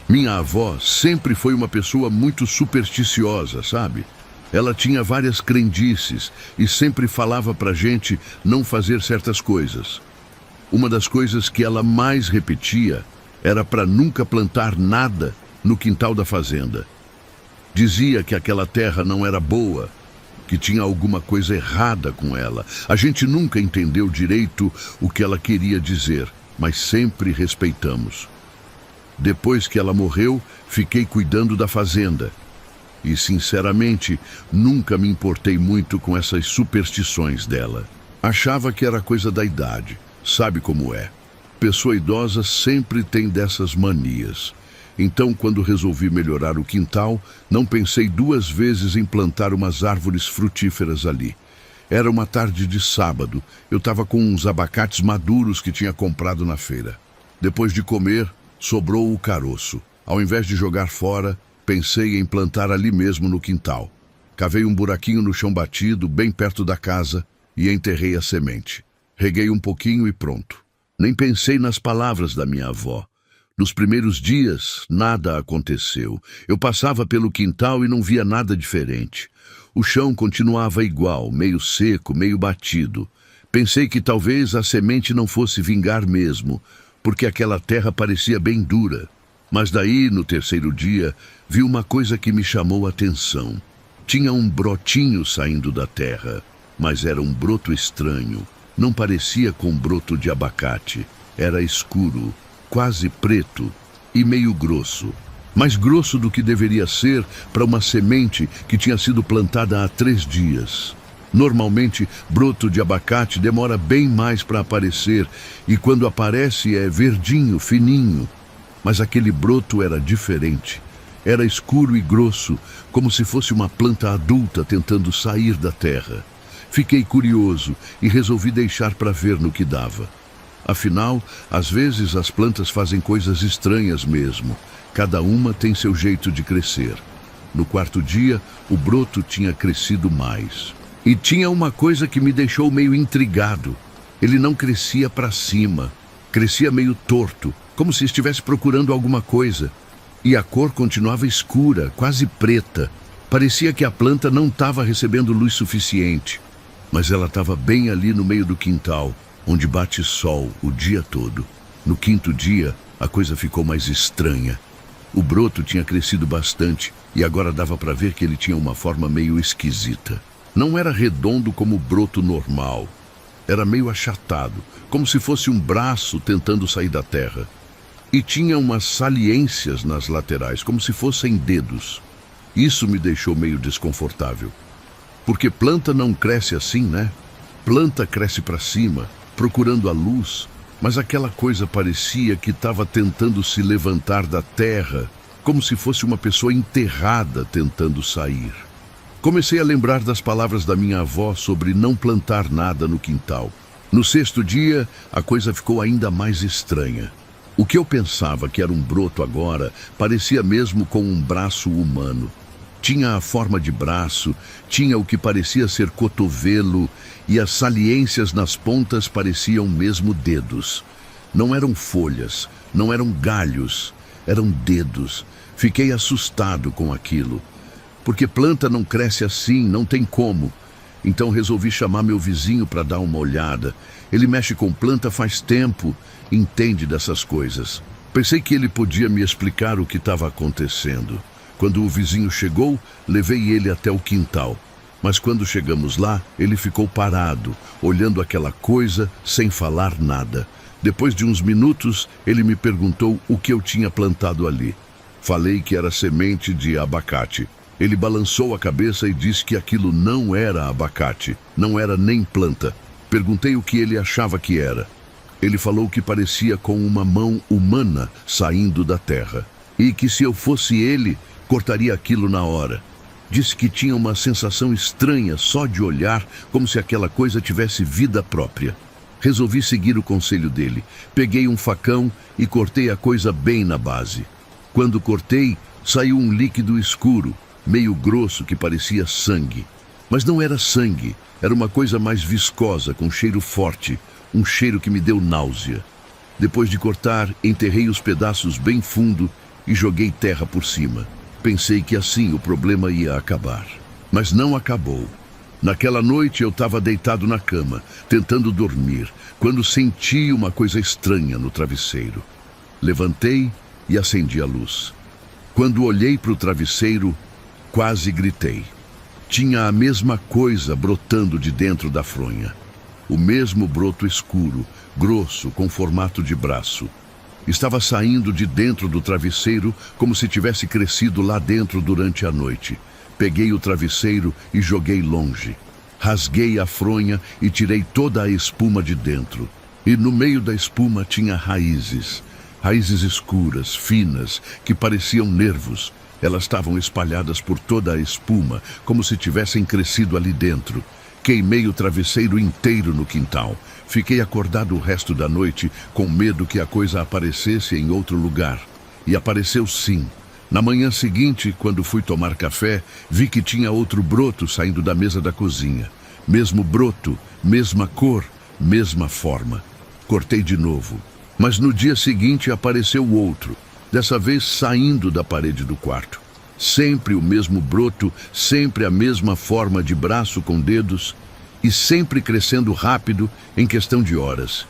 Minha avó sempre foi uma pessoa muito supersticiosa, sabe? Ela tinha várias crendices e sempre falava pra gente não fazer certas coisas. Uma das coisas que ela mais repetia era para nunca plantar nada no quintal da fazenda. Dizia que aquela terra não era boa, que tinha alguma coisa errada com ela. A gente nunca entendeu direito o que ela queria dizer, mas sempre respeitamos. Depois que ela morreu, fiquei cuidando da fazenda. E, sinceramente, nunca me importei muito com essas superstições dela. Achava que era coisa da idade. Sabe como é? Pessoa idosa sempre tem dessas manias. Então, quando resolvi melhorar o quintal, não pensei 2 vezes em plantar umas árvores frutíferas ali. Era uma tarde de sábado. Eu estava com uns abacates maduros que tinha comprado na feira. Depois de comer, sobrou o caroço. Ao invés de jogar fora, pensei em plantar ali mesmo no quintal. Cavei um buraquinho no chão batido, bem perto da casa, e enterrei a semente. Reguei um pouquinho e pronto. Nem pensei nas palavras da minha avó. Nos primeiros dias, nada aconteceu. Eu passava pelo quintal e não via nada diferente. O chão continuava igual, meio seco, meio batido. Pensei que talvez a semente não fosse vingar mesmo, porque aquela terra parecia bem dura. Mas daí, no terceiro dia, vi uma coisa que me chamou a atenção. Tinha um brotinho saindo da terra, mas era um broto estranho. Não parecia com broto de abacate. Era escuro, quase preto e meio grosso. Mais grosso do que deveria ser para uma semente que tinha sido plantada há 3 dias. Normalmente, broto de abacate demora bem mais para aparecer e quando aparece é verdinho, fininho. Mas aquele broto era diferente. Era escuro e grosso, como se fosse uma planta adulta tentando sair da terra. Fiquei curioso e resolvi deixar para ver no que dava. Afinal, às vezes as plantas fazem coisas estranhas mesmo. Cada uma tem seu jeito de crescer. No 4º dia, o broto tinha crescido mais. E tinha uma coisa que me deixou meio intrigado. Ele não crescia para cima. Crescia meio torto, como se estivesse procurando alguma coisa. E a cor continuava escura, quase preta. Parecia que a planta não estava recebendo luz suficiente. Mas ela estava bem ali no meio do quintal, onde bate sol o dia todo. No 5º dia, a coisa ficou mais estranha. O broto tinha crescido bastante e agora dava para ver que ele tinha uma forma meio esquisita. Não era redondo como o broto normal. Era meio achatado, como se fosse um braço tentando sair da terra. E tinha umas saliências nas laterais, como se fossem dedos. Isso me deixou meio desconfortável. Porque planta não cresce assim, né? Planta cresce para cima, procurando a luz, mas aquela coisa parecia que estava tentando se levantar da terra, como se fosse uma pessoa enterrada tentando sair. Comecei a lembrar das palavras da minha avó sobre não plantar nada no quintal. No 6º dia, a coisa ficou ainda mais estranha. O que eu pensava que era um broto agora parecia mesmo com um braço humano. Tinha a forma de braço, tinha o que parecia ser cotovelo e as saliências nas pontas pareciam mesmo dedos. Não eram folhas, não eram galhos, eram dedos. Fiquei assustado com aquilo. Porque planta não cresce assim, não tem como. Então resolvi chamar meu vizinho para dar uma olhada. Ele mexe com planta faz tempo, entende dessas coisas. Pensei que ele podia me explicar o que estava acontecendo. Quando o vizinho chegou, levei ele até o quintal. Mas quando chegamos lá, ele ficou parado, olhando aquela coisa sem falar nada. Depois de uns minutos, ele me perguntou o que eu tinha plantado ali. Falei que era semente de abacate. Ele balançou a cabeça e disse que aquilo não era abacate, não era nem planta. Perguntei o que ele achava que era. Ele falou que parecia com uma mão humana saindo da terra. E que se eu fosse ele, cortaria aquilo na hora. Disse que tinha uma sensação estranha só de olhar, como se aquela coisa tivesse vida própria. Resolvi seguir o conselho dele. Peguei um facão e cortei a coisa bem na base. Quando cortei, saiu um líquido escuro, meio grosso que parecia sangue. Mas não era sangue, era uma coisa mais viscosa, com cheiro forte, um cheiro que me deu náusea. Depois de cortar, enterrei os pedaços bem fundo e joguei terra por cima. Pensei que assim o problema ia acabar. Mas não acabou. Naquela noite eu estava deitado na cama, tentando dormir, quando senti uma coisa estranha no travesseiro. Levantei e acendi a luz. Quando olhei para o travesseiro, quase gritei. Tinha a mesma coisa brotando de dentro da fronha. O mesmo broto escuro, grosso, com formato de braço. Estava saindo de dentro do travesseiro como se tivesse crescido lá dentro durante a noite. Peguei o travesseiro e joguei longe. Rasguei a fronha e tirei toda a espuma de dentro. E no meio da espuma tinha raízes. Raízes escuras, finas, que pareciam nervos. Elas estavam espalhadas por toda a espuma, como se tivessem crescido ali dentro. Queimei o travesseiro inteiro no quintal. Fiquei acordado o resto da noite, com medo que a coisa aparecesse em outro lugar. E apareceu sim. Na manhã seguinte, quando fui tomar café, vi que tinha outro broto saindo da mesa da cozinha. Mesmo broto, mesma cor, mesma forma. Cortei de novo. Mas no dia seguinte apareceu outro, dessa vez saindo da parede do quarto. Sempre o mesmo broto, sempre a mesma forma de braço com dedos e sempre crescendo rápido em questão de horas.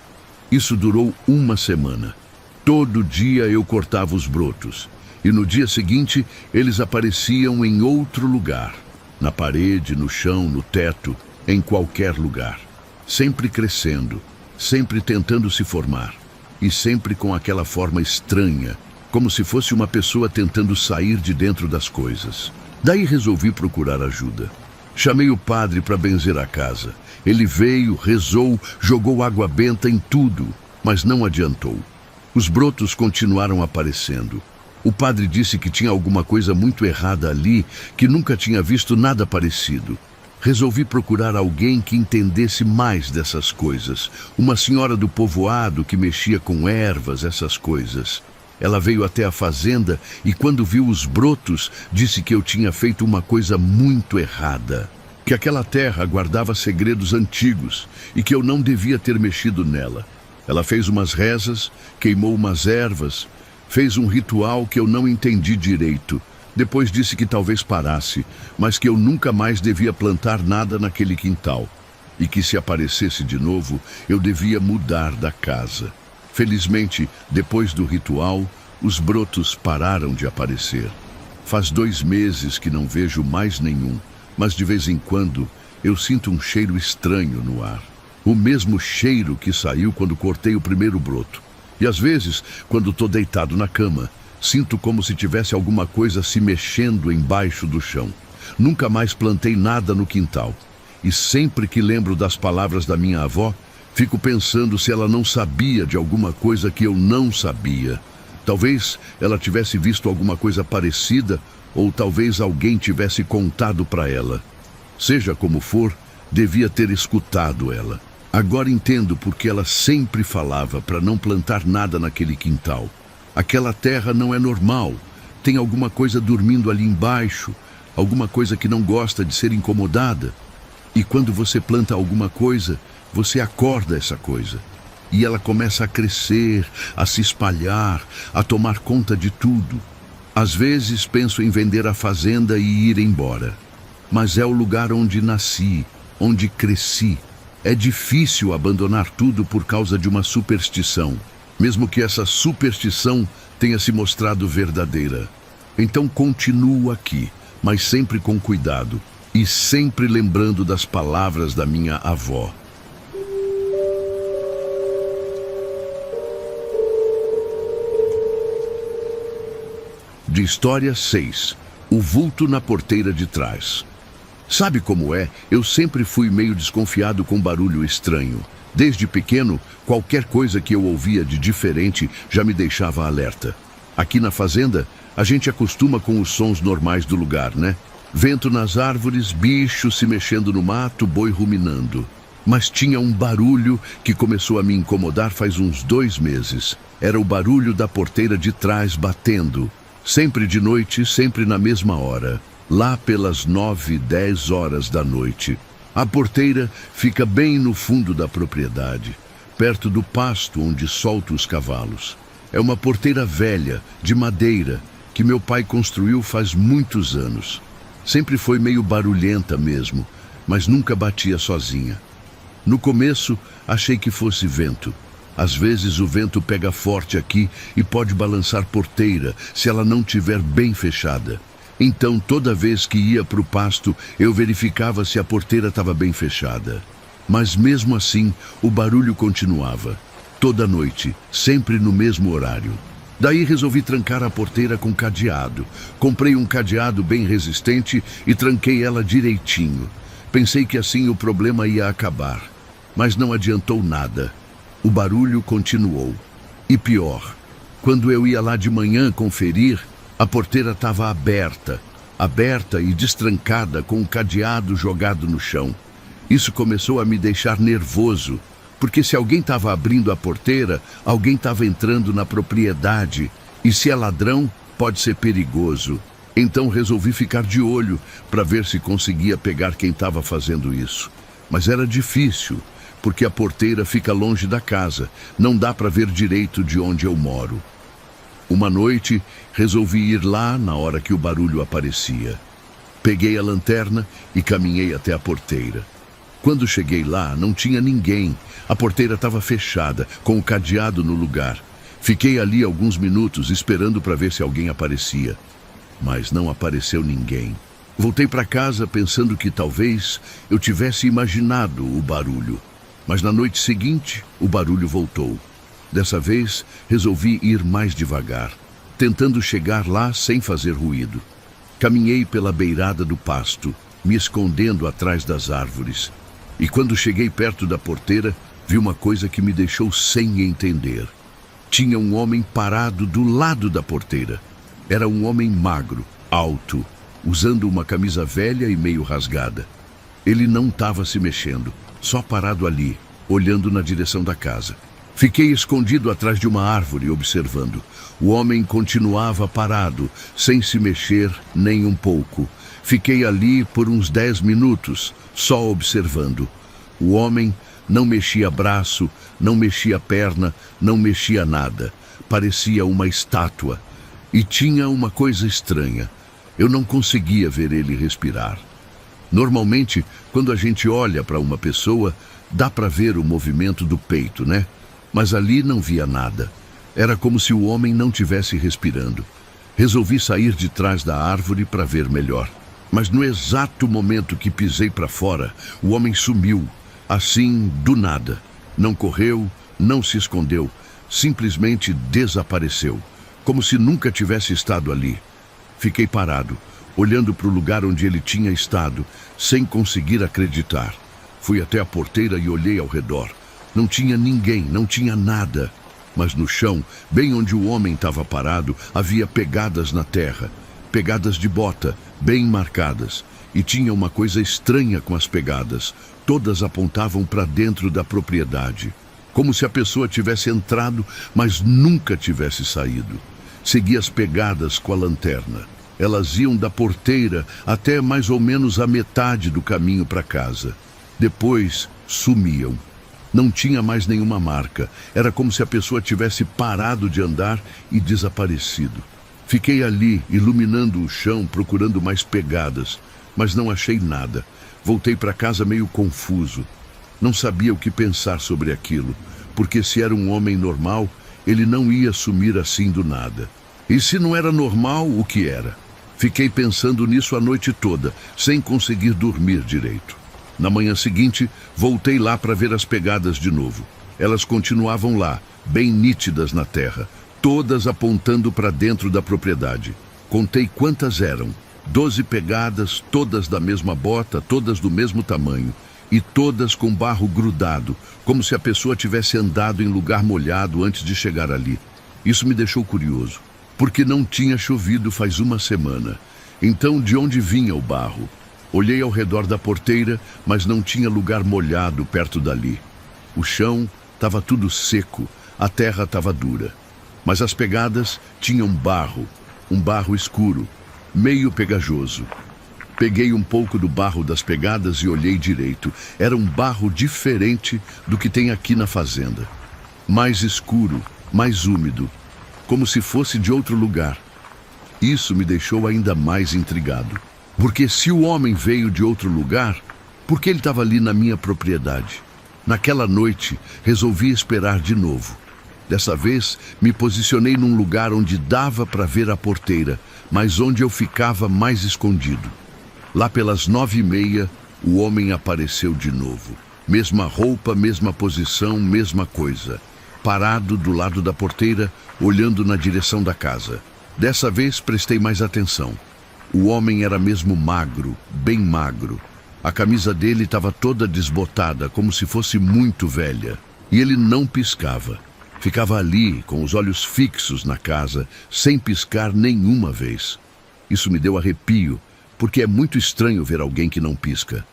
Isso durou uma semana. Todo dia eu cortava os brotos e no dia seguinte eles apareciam em outro lugar, na parede, no chão, no teto, em qualquer lugar. Sempre crescendo, sempre tentando se formar e sempre com aquela forma estranha, como se fosse uma pessoa tentando sair de dentro das coisas. Daí resolvi procurar ajuda. Chamei o padre para benzer a casa. Ele veio, rezou, jogou água benta em tudo, mas não adiantou. Os brotos continuaram aparecendo. O padre disse que tinha alguma coisa muito errada ali, que nunca tinha visto nada parecido. Resolvi procurar alguém que entendesse mais dessas coisas. Uma senhora do povoado que mexia com ervas, essas coisas. Ela veio até a fazenda e quando viu os brotos, disse que eu tinha feito uma coisa muito errada. Que aquela terra guardava segredos antigos e que eu não devia ter mexido nela. Ela fez umas rezas, queimou umas ervas, fez um ritual que eu não entendi direito. Depois disse que talvez parasse, mas que eu nunca mais devia plantar nada naquele quintal. E que se aparecesse de novo, eu devia mudar da casa. Felizmente, depois do ritual, os brotos pararam de aparecer. Faz 2 meses que não vejo mais nenhum, mas de vez em quando eu sinto um cheiro estranho no ar. O mesmo cheiro que saiu quando cortei o primeiro broto. E às vezes, quando estou deitado na cama, sinto como se tivesse alguma coisa se mexendo embaixo do chão. Nunca mais plantei nada no quintal. E sempre que lembro das palavras da minha avó, fico pensando se ela não sabia de alguma coisa que eu não sabia. Talvez ela tivesse visto alguma coisa parecida, ou talvez alguém tivesse contado para ela. Seja como for, devia ter escutado ela. Agora entendo porque ela sempre falava para não plantar nada naquele quintal. Aquela terra não é normal. Tem alguma coisa dormindo ali embaixo, alguma coisa que não gosta de ser incomodada. E quando você planta alguma coisa, você acorda essa coisa. E ela começa a crescer, a se espalhar, a tomar conta de tudo. Às vezes penso em vender a fazenda e ir embora. Mas é o lugar onde nasci, onde cresci. É difícil abandonar tudo por causa de uma superstição, mesmo que essa superstição tenha se mostrado verdadeira. Então continuo aqui, mas sempre com cuidado e sempre lembrando das palavras da minha avó. De história 6. O vulto na porteira de trás. Sabe como é? Eu sempre fui meio desconfiado com barulho estranho. Desde pequeno, qualquer coisa que eu ouvia de diferente já me deixava alerta. Aqui na fazenda, a gente acostuma com os sons normais do lugar, né? Vento nas árvores, bichos se mexendo no mato, boi ruminando. Mas tinha um barulho que começou a me incomodar faz uns 2 meses. Era o barulho da porteira de trás batendo. Sempre de noite, sempre na mesma hora. Lá pelas 9, 10 horas da noite. A porteira fica bem no fundo da propriedade, perto do pasto onde solto os cavalos. É uma porteira velha, de madeira, que meu pai construiu faz muitos anos. Sempre foi meio barulhenta mesmo, mas nunca batia sozinha. No começo, achei que fosse vento. Às vezes o vento pega forte aqui e pode balançar porteira se ela não estiver bem fechada. Então, toda vez que ia para o pasto, eu verificava se a porteira estava bem fechada. Mas mesmo assim, o barulho continuava. Toda noite, sempre no mesmo horário. Daí resolvi trancar a porteira com cadeado. Comprei um cadeado bem resistente e tranquei ela direitinho. Pensei que assim o problema ia acabar. Mas não adiantou nada. O barulho continuou. E pior, quando eu ia lá de manhã conferir, a porteira estava aberta e destrancada com o cadeado jogado no chão. Isso começou a me deixar nervoso, porque se alguém estava abrindo a porteira, alguém estava entrando na propriedade, e se é ladrão, pode ser perigoso. Então resolvi ficar de olho para ver se conseguia pegar quem estava fazendo isso. Mas era difícil, porque a porteira fica longe da casa, não dá para ver direito de onde eu moro. Uma noite, resolvi ir lá na hora que o barulho aparecia. Peguei a lanterna e caminhei até a porteira. Quando cheguei lá, não tinha ninguém. A porteira estava fechada, com o cadeado no lugar. Fiquei ali alguns minutos esperando para ver se alguém aparecia. Mas não apareceu ninguém. Voltei para casa pensando que talvez eu tivesse imaginado o barulho. Mas na noite seguinte, o barulho voltou. Dessa vez, resolvi ir mais devagar, tentando chegar lá sem fazer ruído. Caminhei pela beirada do pasto, me escondendo atrás das árvores. E quando cheguei perto da porteira, vi uma coisa que me deixou sem entender. Tinha um homem parado do lado da porteira. Era um homem magro, alto, usando uma camisa velha e meio rasgada. Ele não estava se mexendo, só parado ali, olhando na direção da casa. Fiquei escondido atrás de uma árvore, observando. O homem continuava parado, sem se mexer nem um pouco. Fiquei ali por uns 10 minutos, só observando. O homem não mexia braço, não mexia perna, não mexia nada. Parecia uma estátua. E tinha uma coisa estranha. Eu não conseguia ver ele respirar. Normalmente, quando a gente olha para uma pessoa, dá para ver o movimento do peito, né? Mas ali não via nada. Era como se o homem não tivesse respirando. Resolvi sair de trás da árvore para ver melhor. Mas no exato momento que pisei para fora, o homem sumiu, assim do nada. Não correu, não se escondeu, simplesmente desapareceu, como se nunca tivesse estado ali. Fiquei parado, olhando para o lugar onde ele tinha estado, sem conseguir acreditar. Fui até a porteira e olhei ao redor. Não tinha ninguém, não tinha nada. Mas no chão, bem onde o homem estava parado, havia pegadas na terra. Pegadas de bota, bem marcadas. E tinha uma coisa estranha com as pegadas. Todas apontavam para dentro da propriedade. Como se a pessoa tivesse entrado, mas nunca tivesse saído. Segui as pegadas com a lanterna. Elas iam da porteira até mais ou menos a metade do caminho para casa. Depois, sumiam. Não tinha mais nenhuma marca. Era como se a pessoa tivesse parado de andar e desaparecido. Fiquei ali, iluminando o chão, procurando mais pegadas, mas não achei nada. Voltei para casa meio confuso. Não sabia o que pensar sobre aquilo, porque se era um homem normal, ele não ia sumir assim do nada. E se não era normal, o que era? Fiquei pensando nisso a noite toda, sem conseguir dormir direito. Na manhã seguinte, voltei lá para ver as pegadas de novo. Elas continuavam lá, bem nítidas na terra, todas apontando para dentro da propriedade. Contei quantas eram. 12 pegadas, todas da mesma bota, todas do mesmo tamanho. E todas com barro grudado, como se a pessoa tivesse andado em lugar molhado antes de chegar ali. Isso me deixou curioso, porque não tinha chovido faz uma semana. Então, de onde vinha o barro? Olhei ao redor da porteira, mas não tinha lugar molhado perto dali. O chão estava tudo seco, a terra estava dura. Mas as pegadas tinham barro, um barro escuro, meio pegajoso. Peguei um pouco do barro das pegadas e olhei direito. Era um barro diferente do que tem aqui na fazenda. Mais escuro, mais úmido, como se fosse de outro lugar. Isso me deixou ainda mais intrigado. Porque se o homem veio de outro lugar, por que ele estava ali na minha propriedade? Naquela noite, resolvi esperar de novo. Dessa vez, me posicionei num lugar onde dava para ver a porteira, mas onde eu ficava mais escondido. Lá pelas 9h30, o homem apareceu de novo. Mesma roupa, mesma posição, mesma coisa. Parado do lado da porteira, olhando na direção da casa. Dessa vez, prestei mais atenção. O homem era mesmo magro, bem magro. A camisa dele estava toda desbotada, como se fosse muito velha. E ele não piscava. Ficava ali, com os olhos fixos na casa, sem piscar nenhuma vez. Isso me deu arrepio, porque é muito estranho ver alguém que não pisca.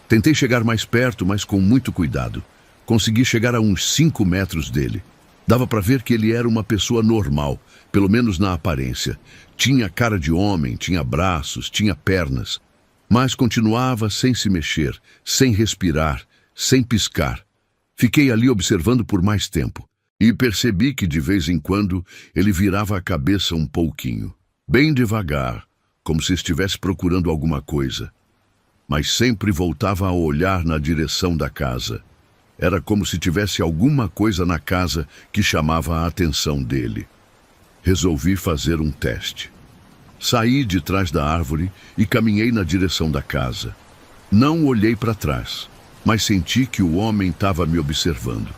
Tentei chegar mais perto, mas com muito cuidado. Consegui chegar a uns 5 metros dele. Dava para ver que ele era uma pessoa normal, pelo menos na aparência. Tinha cara de homem, tinha braços, tinha pernas. Mas continuava sem se mexer, sem respirar, sem piscar. Fiquei ali observando por mais tempo e percebi que de vez em quando ele virava a cabeça um pouquinho, bem devagar, como se estivesse procurando alguma coisa. Mas sempre voltava a olhar na direção da casa. Era como se tivesse alguma coisa na casa que chamava a atenção dele. Resolvi fazer um teste. Saí de trás da árvore e caminhei na direção da casa. Não olhei para trás, mas senti que o homem estava me observando.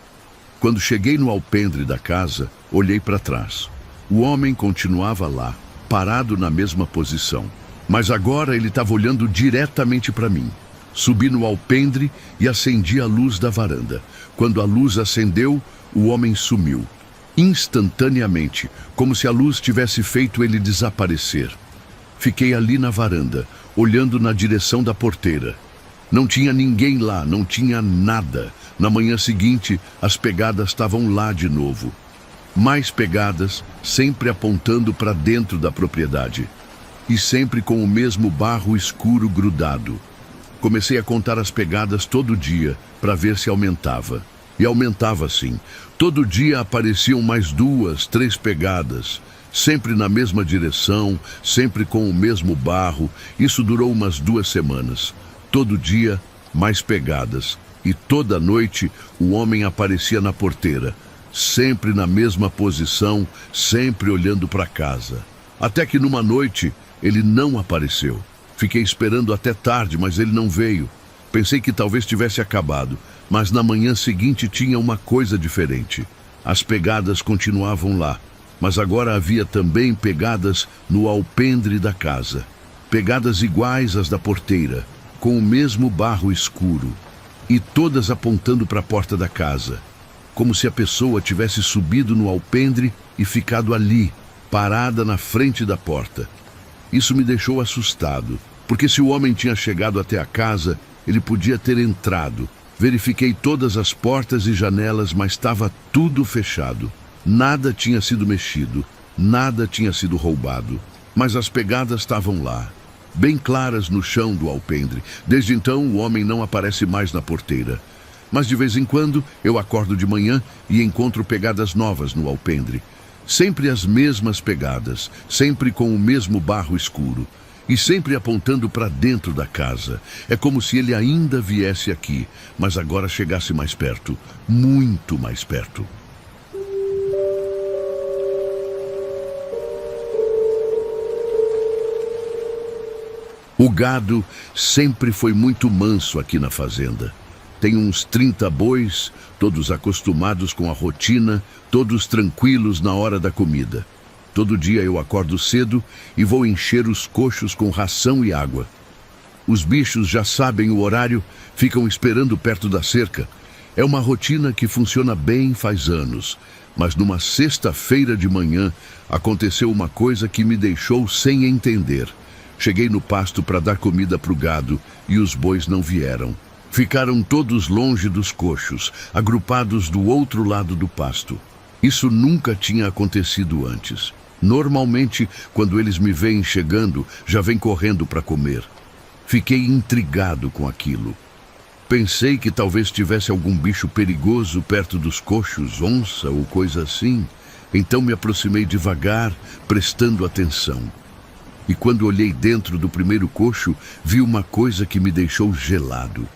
Quando cheguei no alpendre da casa, olhei para trás. O homem continuava lá, parado na mesma posição. Mas agora ele estava olhando diretamente para mim. Subi no alpendre e acendi a luz da varanda. Quando a luz acendeu, o homem sumiu. Instantaneamente, como se a luz tivesse feito ele desaparecer. Fiquei ali na varanda, olhando na direção da porteira. Não tinha ninguém lá, não tinha nada. Na manhã seguinte, as pegadas estavam lá de novo. Mais pegadas, sempre apontando para dentro da propriedade. E sempre com o mesmo barro escuro grudado. Comecei a contar as pegadas todo dia, para ver se aumentava. E aumentava sim. Todo dia apareciam mais 2, 3 pegadas. Sempre na mesma direção, sempre com o mesmo barro. Isso durou umas 2 semanas. Todo dia, mais pegadas. E toda noite, o homem aparecia na porteira. Sempre na mesma posição, sempre olhando para casa. Até que numa noite, ele não apareceu. Fiquei esperando até tarde, mas ele não veio. Pensei que talvez tivesse acabado, mas na manhã seguinte tinha uma coisa diferente. As pegadas continuavam lá, mas agora havia também pegadas no alpendre da casa. Pegadas iguais às da porteira, com o mesmo barro escuro, e todas apontando para a porta da casa, como se a pessoa tivesse subido no alpendre e ficado ali, parada na frente da porta. Isso me deixou assustado, porque se o homem tinha chegado até a casa, ele podia ter entrado. Verifiquei todas as portas e janelas, mas estava tudo fechado. Nada tinha sido mexido, nada tinha sido roubado. Mas as pegadas estavam lá, bem claras no chão do alpendre. Desde então, o homem não aparece mais na porteira. Mas de vez em quando, eu acordo de manhã e encontro pegadas novas no alpendre. Sempre as mesmas pegadas, sempre com o mesmo barro escuro. E sempre apontando para dentro da casa. É como se ele ainda viesse aqui, mas agora chegasse mais perto, muito mais perto. O gado sempre foi muito manso aqui na fazenda. Tem uns 30 bois, todos acostumados com a rotina, todos tranquilos na hora da comida. Todo dia eu acordo cedo e vou encher os cochos com ração e água. Os bichos já sabem o horário, ficam esperando perto da cerca. É uma rotina que funciona bem faz anos, mas numa sexta-feira de manhã aconteceu uma coisa que me deixou sem entender. Cheguei no pasto para dar comida para o gado e os bois não vieram. Ficaram todos longe dos cochos, agrupados do outro lado do pasto. Isso nunca tinha acontecido antes. Normalmente, quando eles me veem chegando, já vêm correndo para comer. Fiquei intrigado com aquilo. Pensei que talvez tivesse algum bicho perigoso perto dos cochos, onça ou coisa assim. Então me aproximei devagar, prestando atenção. E quando olhei dentro do primeiro cocho, vi uma coisa que me deixou gelado.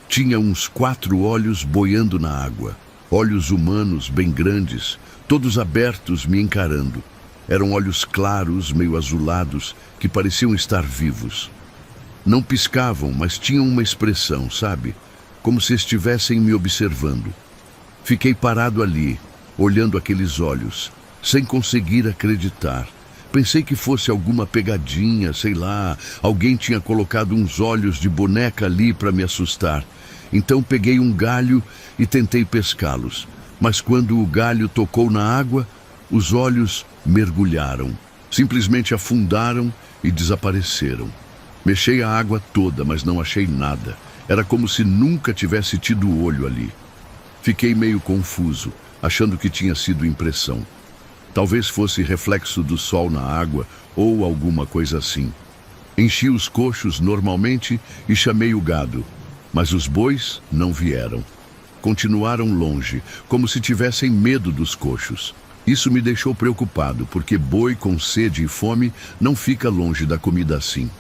Tinha uns 4 olhos boiando na água. Olhos humanos bem grandes, todos abertos me encarando. Eram olhos claros, meio azulados, que pareciam estar vivos. Não piscavam, mas tinham uma expressão, sabe? Como se estivessem me observando. Fiquei parado ali, olhando aqueles olhos, sem conseguir acreditar. Pensei que fosse alguma pegadinha, sei lá, alguém tinha colocado uns olhos de boneca ali para me assustar. Então peguei um galho e tentei pescá-los. Mas quando o galho tocou na água, os olhos mergulharam. Simplesmente afundaram e desapareceram. Mexei a água toda, mas não achei nada. Era como se nunca tivesse tido olho ali. Fiquei meio confuso, achando que tinha sido impressão. Talvez fosse reflexo do sol na água ou alguma coisa assim. Enchi os cochos normalmente e chamei o gado. Mas os bois não vieram. Continuaram longe, como se tivessem medo dos coxos. Isso me deixou preocupado, porque boi com sede e fome não fica longe da comida assim.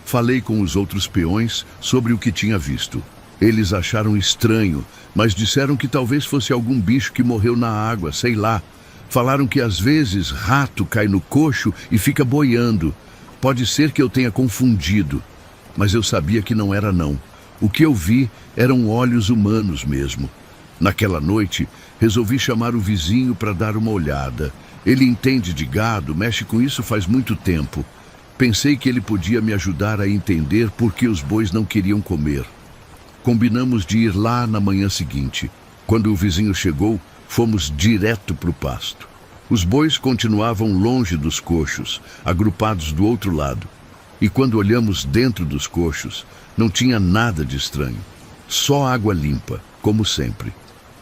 Falei com os outros peões sobre o que tinha visto. Eles acharam estranho, mas disseram que talvez fosse algum bicho que morreu na água, sei lá. Falaram que às vezes rato cai no coxo e fica boiando. Pode ser que eu tenha confundido, mas eu sabia que não era não. O que eu vi eram olhos humanos mesmo. Naquela noite, resolvi chamar o vizinho para dar uma olhada. Ele entende de gado, mexe com isso faz muito tempo. Pensei que ele podia me ajudar a entender por que os bois não queriam comer. Combinamos de ir lá na manhã seguinte. Quando o vizinho chegou, fomos direto para o pasto. Os bois continuavam longe dos coxos, agrupados do outro lado. E quando olhamos dentro dos coxos, não tinha nada de estranho. Só água limpa, como sempre.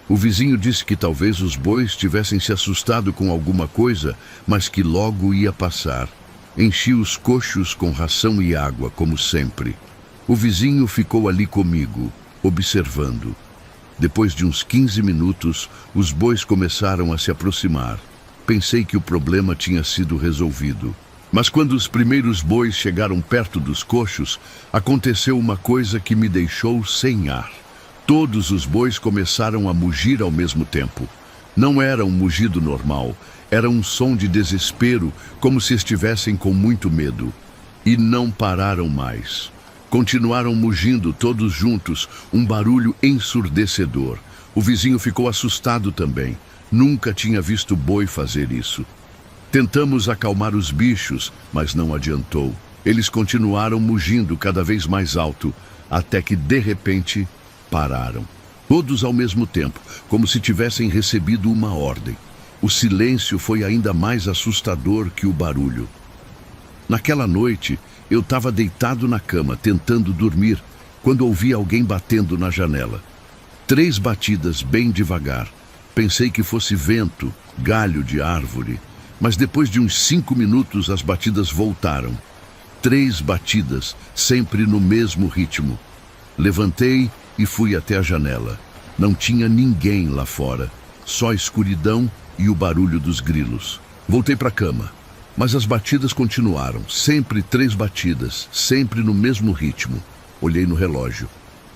O vizinho disse que talvez os bois tivessem se assustado com alguma coisa, mas que logo ia passar. Enchi os coxos com ração e água, como sempre. O vizinho ficou ali comigo, observando. Depois de uns 15 minutos, os bois começaram a se aproximar. Pensei que o problema tinha sido resolvido. Mas quando os primeiros bois chegaram perto dos coxos, aconteceu uma coisa que me deixou sem ar. Todos os bois começaram a mugir ao mesmo tempo. Não era um mugido normal, era um som de desespero, como se estivessem com muito medo. E não pararam mais. Continuaram mugindo todos juntos, um barulho ensurdecedor. O vizinho ficou assustado também. Nunca tinha visto boi fazer isso. Tentamos acalmar os bichos, mas não adiantou. Eles continuaram mugindo cada vez mais alto, até que, de repente, pararam. Todos ao mesmo tempo, como se tivessem recebido uma ordem. O silêncio foi ainda mais assustador que o barulho. Naquela noite, eu estava deitado na cama, tentando dormir, quando ouvi alguém batendo na janela. 3 batidas bem devagar. Pensei que fosse vento, galho de árvore. Mas depois de uns 5 minutos as batidas voltaram. 3 batidas, sempre no mesmo ritmo. Levantei e fui até a janela. Não tinha ninguém lá fora, só escuridão e o barulho dos grilos. Voltei para a cama, mas as batidas continuaram, sempre 3 batidas, sempre no mesmo ritmo. Olhei no relógio,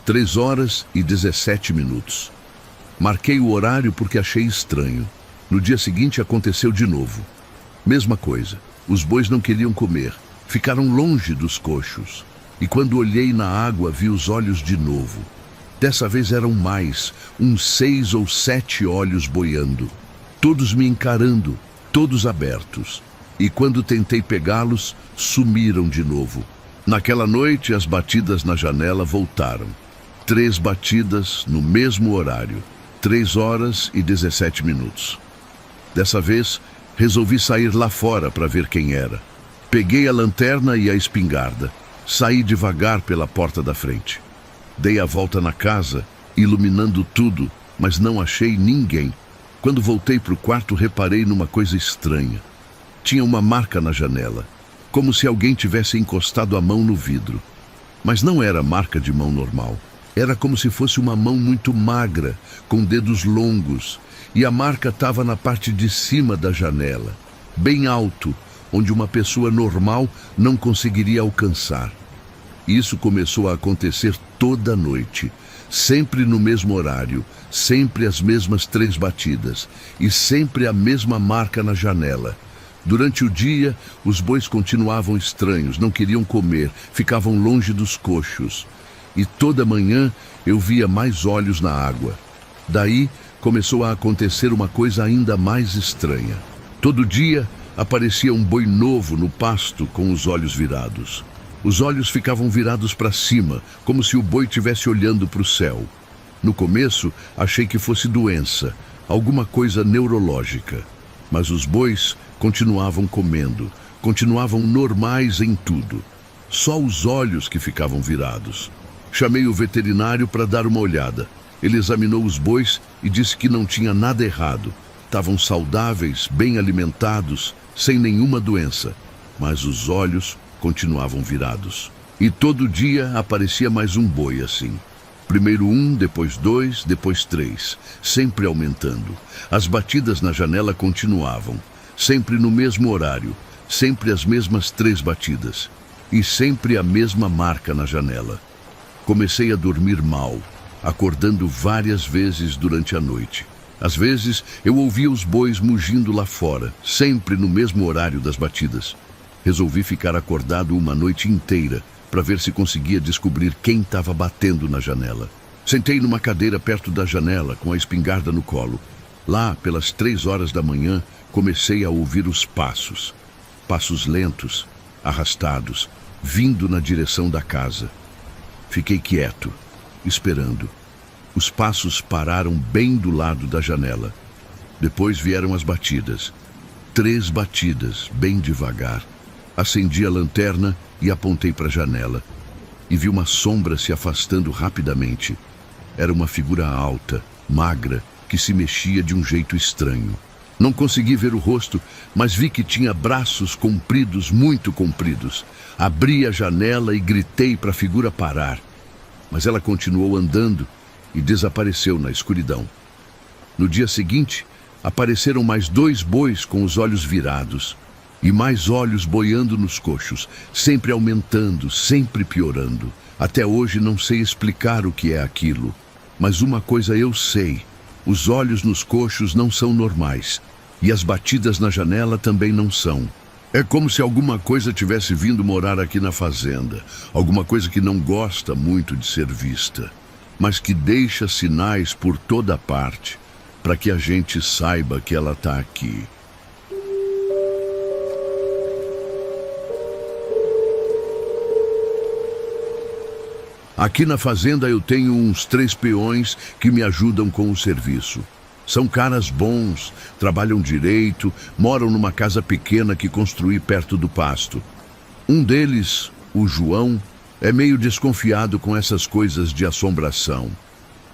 3h17. Marquei o horário porque achei estranho. No dia seguinte aconteceu de novo. Mesma coisa. Os bois não queriam comer. Ficaram longe dos coxos. E quando olhei na água, vi os olhos de novo. Dessa vez eram mais, uns 6 ou 7 olhos boiando. Todos me encarando, todos abertos. E quando tentei pegá-los, sumiram de novo. Naquela noite, as batidas na janela voltaram. 3 batidas no mesmo horário. 3h17. Dessa vez, resolvi sair lá fora para ver quem era. Peguei a lanterna e a espingarda. Saí devagar pela porta da frente. Dei a volta na casa, iluminando tudo, mas não achei ninguém. Quando voltei para o quarto, reparei numa coisa estranha. Tinha uma marca na janela, como se alguém tivesse encostado a mão no vidro. Mas não era marca de mão normal. Era como se fosse uma mão muito magra, com dedos longos, e a marca estava na parte de cima da janela, bem alto, onde uma pessoa normal não conseguiria alcançar. Isso começou a acontecer toda noite, sempre no mesmo horário, sempre as mesmas 3 batidas, e sempre a mesma marca na janela. Durante o dia, os bois continuavam estranhos, não queriam comer, ficavam longe dos coxos. E toda manhã eu via mais olhos na água. Daí começou a acontecer uma coisa ainda mais estranha. Todo dia aparecia um boi novo no pasto com os olhos virados. Os olhos ficavam virados para cima, como se o boi estivesse olhando para o céu. No começo, achei que fosse doença, alguma coisa neurológica. Mas os bois continuavam comendo, continuavam normais em tudo. Só os olhos que ficavam virados. Chamei o veterinário para dar uma olhada. Ele examinou os bois e disse que não tinha nada errado. Estavam saudáveis, bem alimentados, sem nenhuma doença. Mas os olhos continuavam virados. E todo dia aparecia mais um boi assim. Primeiro 1, depois 2, depois 3, sempre aumentando. As batidas na janela continuavam, sempre no mesmo horário, sempre as mesmas 3 batidas, e sempre a mesma marca na janela. Comecei a dormir mal, acordando várias vezes durante a noite. Às vezes, eu ouvia os bois mugindo lá fora, sempre no mesmo horário das batidas. Resolvi ficar acordado uma noite inteira, para ver se conseguia descobrir quem estava batendo na janela. Sentei numa cadeira perto da janela, com a espingarda no colo. Lá, pelas 3 horas da manhã, comecei a ouvir os passos. Passos lentos, arrastados, vindo na direção da casa. Fiquei quieto, esperando. Os passos pararam bem do lado da janela. Depois vieram as batidas. 3 batidas, bem devagar. Acendi a lanterna e apontei para a janela. E vi uma sombra se afastando rapidamente. Era uma figura alta, magra, que se mexia de um jeito estranho. Não consegui ver o rosto, mas vi que tinha braços compridos, muito compridos. Abri a janela e gritei para a figura parar. Mas ela continuou andando e desapareceu na escuridão. No dia seguinte, apareceram mais 2 bois com os olhos virados. E mais olhos boiando nos coxos, sempre aumentando, sempre piorando. Até hoje não sei explicar o que é aquilo. Mas uma coisa eu sei: os olhos nos coxos não são normais. E as batidas na janela também não são. É como se alguma coisa tivesse vindo morar aqui na fazenda. Alguma coisa que não gosta muito de ser vista, mas que deixa sinais por toda parte, para que a gente saiba que ela está aqui. Aqui na fazenda eu tenho uns 3 peões que me ajudam com o serviço. São caras bons, trabalham direito, moram numa casa pequena que construí perto do pasto. Um deles, o João, é meio desconfiado com essas coisas de assombração.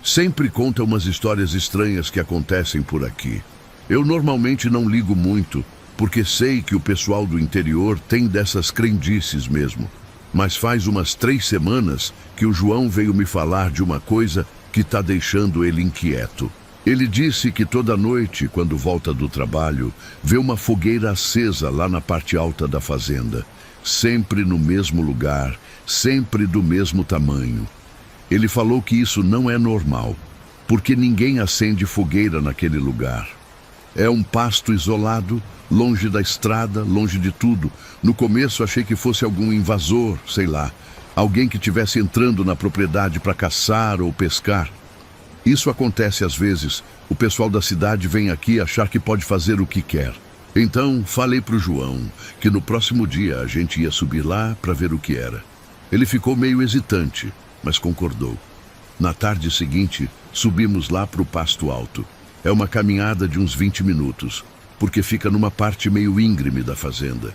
Sempre conta umas histórias estranhas que acontecem por aqui. Eu normalmente não ligo muito, porque sei que o pessoal do interior tem dessas crendices mesmo. Mas faz umas 3 semanas que o João veio me falar de uma coisa que está deixando ele inquieto. Ele disse que toda noite, quando volta do trabalho, vê uma fogueira acesa lá na parte alta da fazenda. Sempre no mesmo lugar, sempre do mesmo tamanho. Ele falou que isso não é normal, porque ninguém acende fogueira naquele lugar. É um pasto isolado, longe da estrada, longe de tudo. No começo achei que fosse algum invasor, sei lá. Alguém que estivesse entrando na propriedade para caçar ou pescar. Isso acontece às vezes. O pessoal da cidade vem aqui achar que pode fazer o que quer. Então falei para o João que no próximo dia a gente ia subir lá para ver o que era. Ele ficou meio hesitante, mas concordou. Na tarde seguinte, subimos lá para o pasto alto. É uma caminhada de uns 20 minutos, porque fica numa parte meio íngreme da fazenda.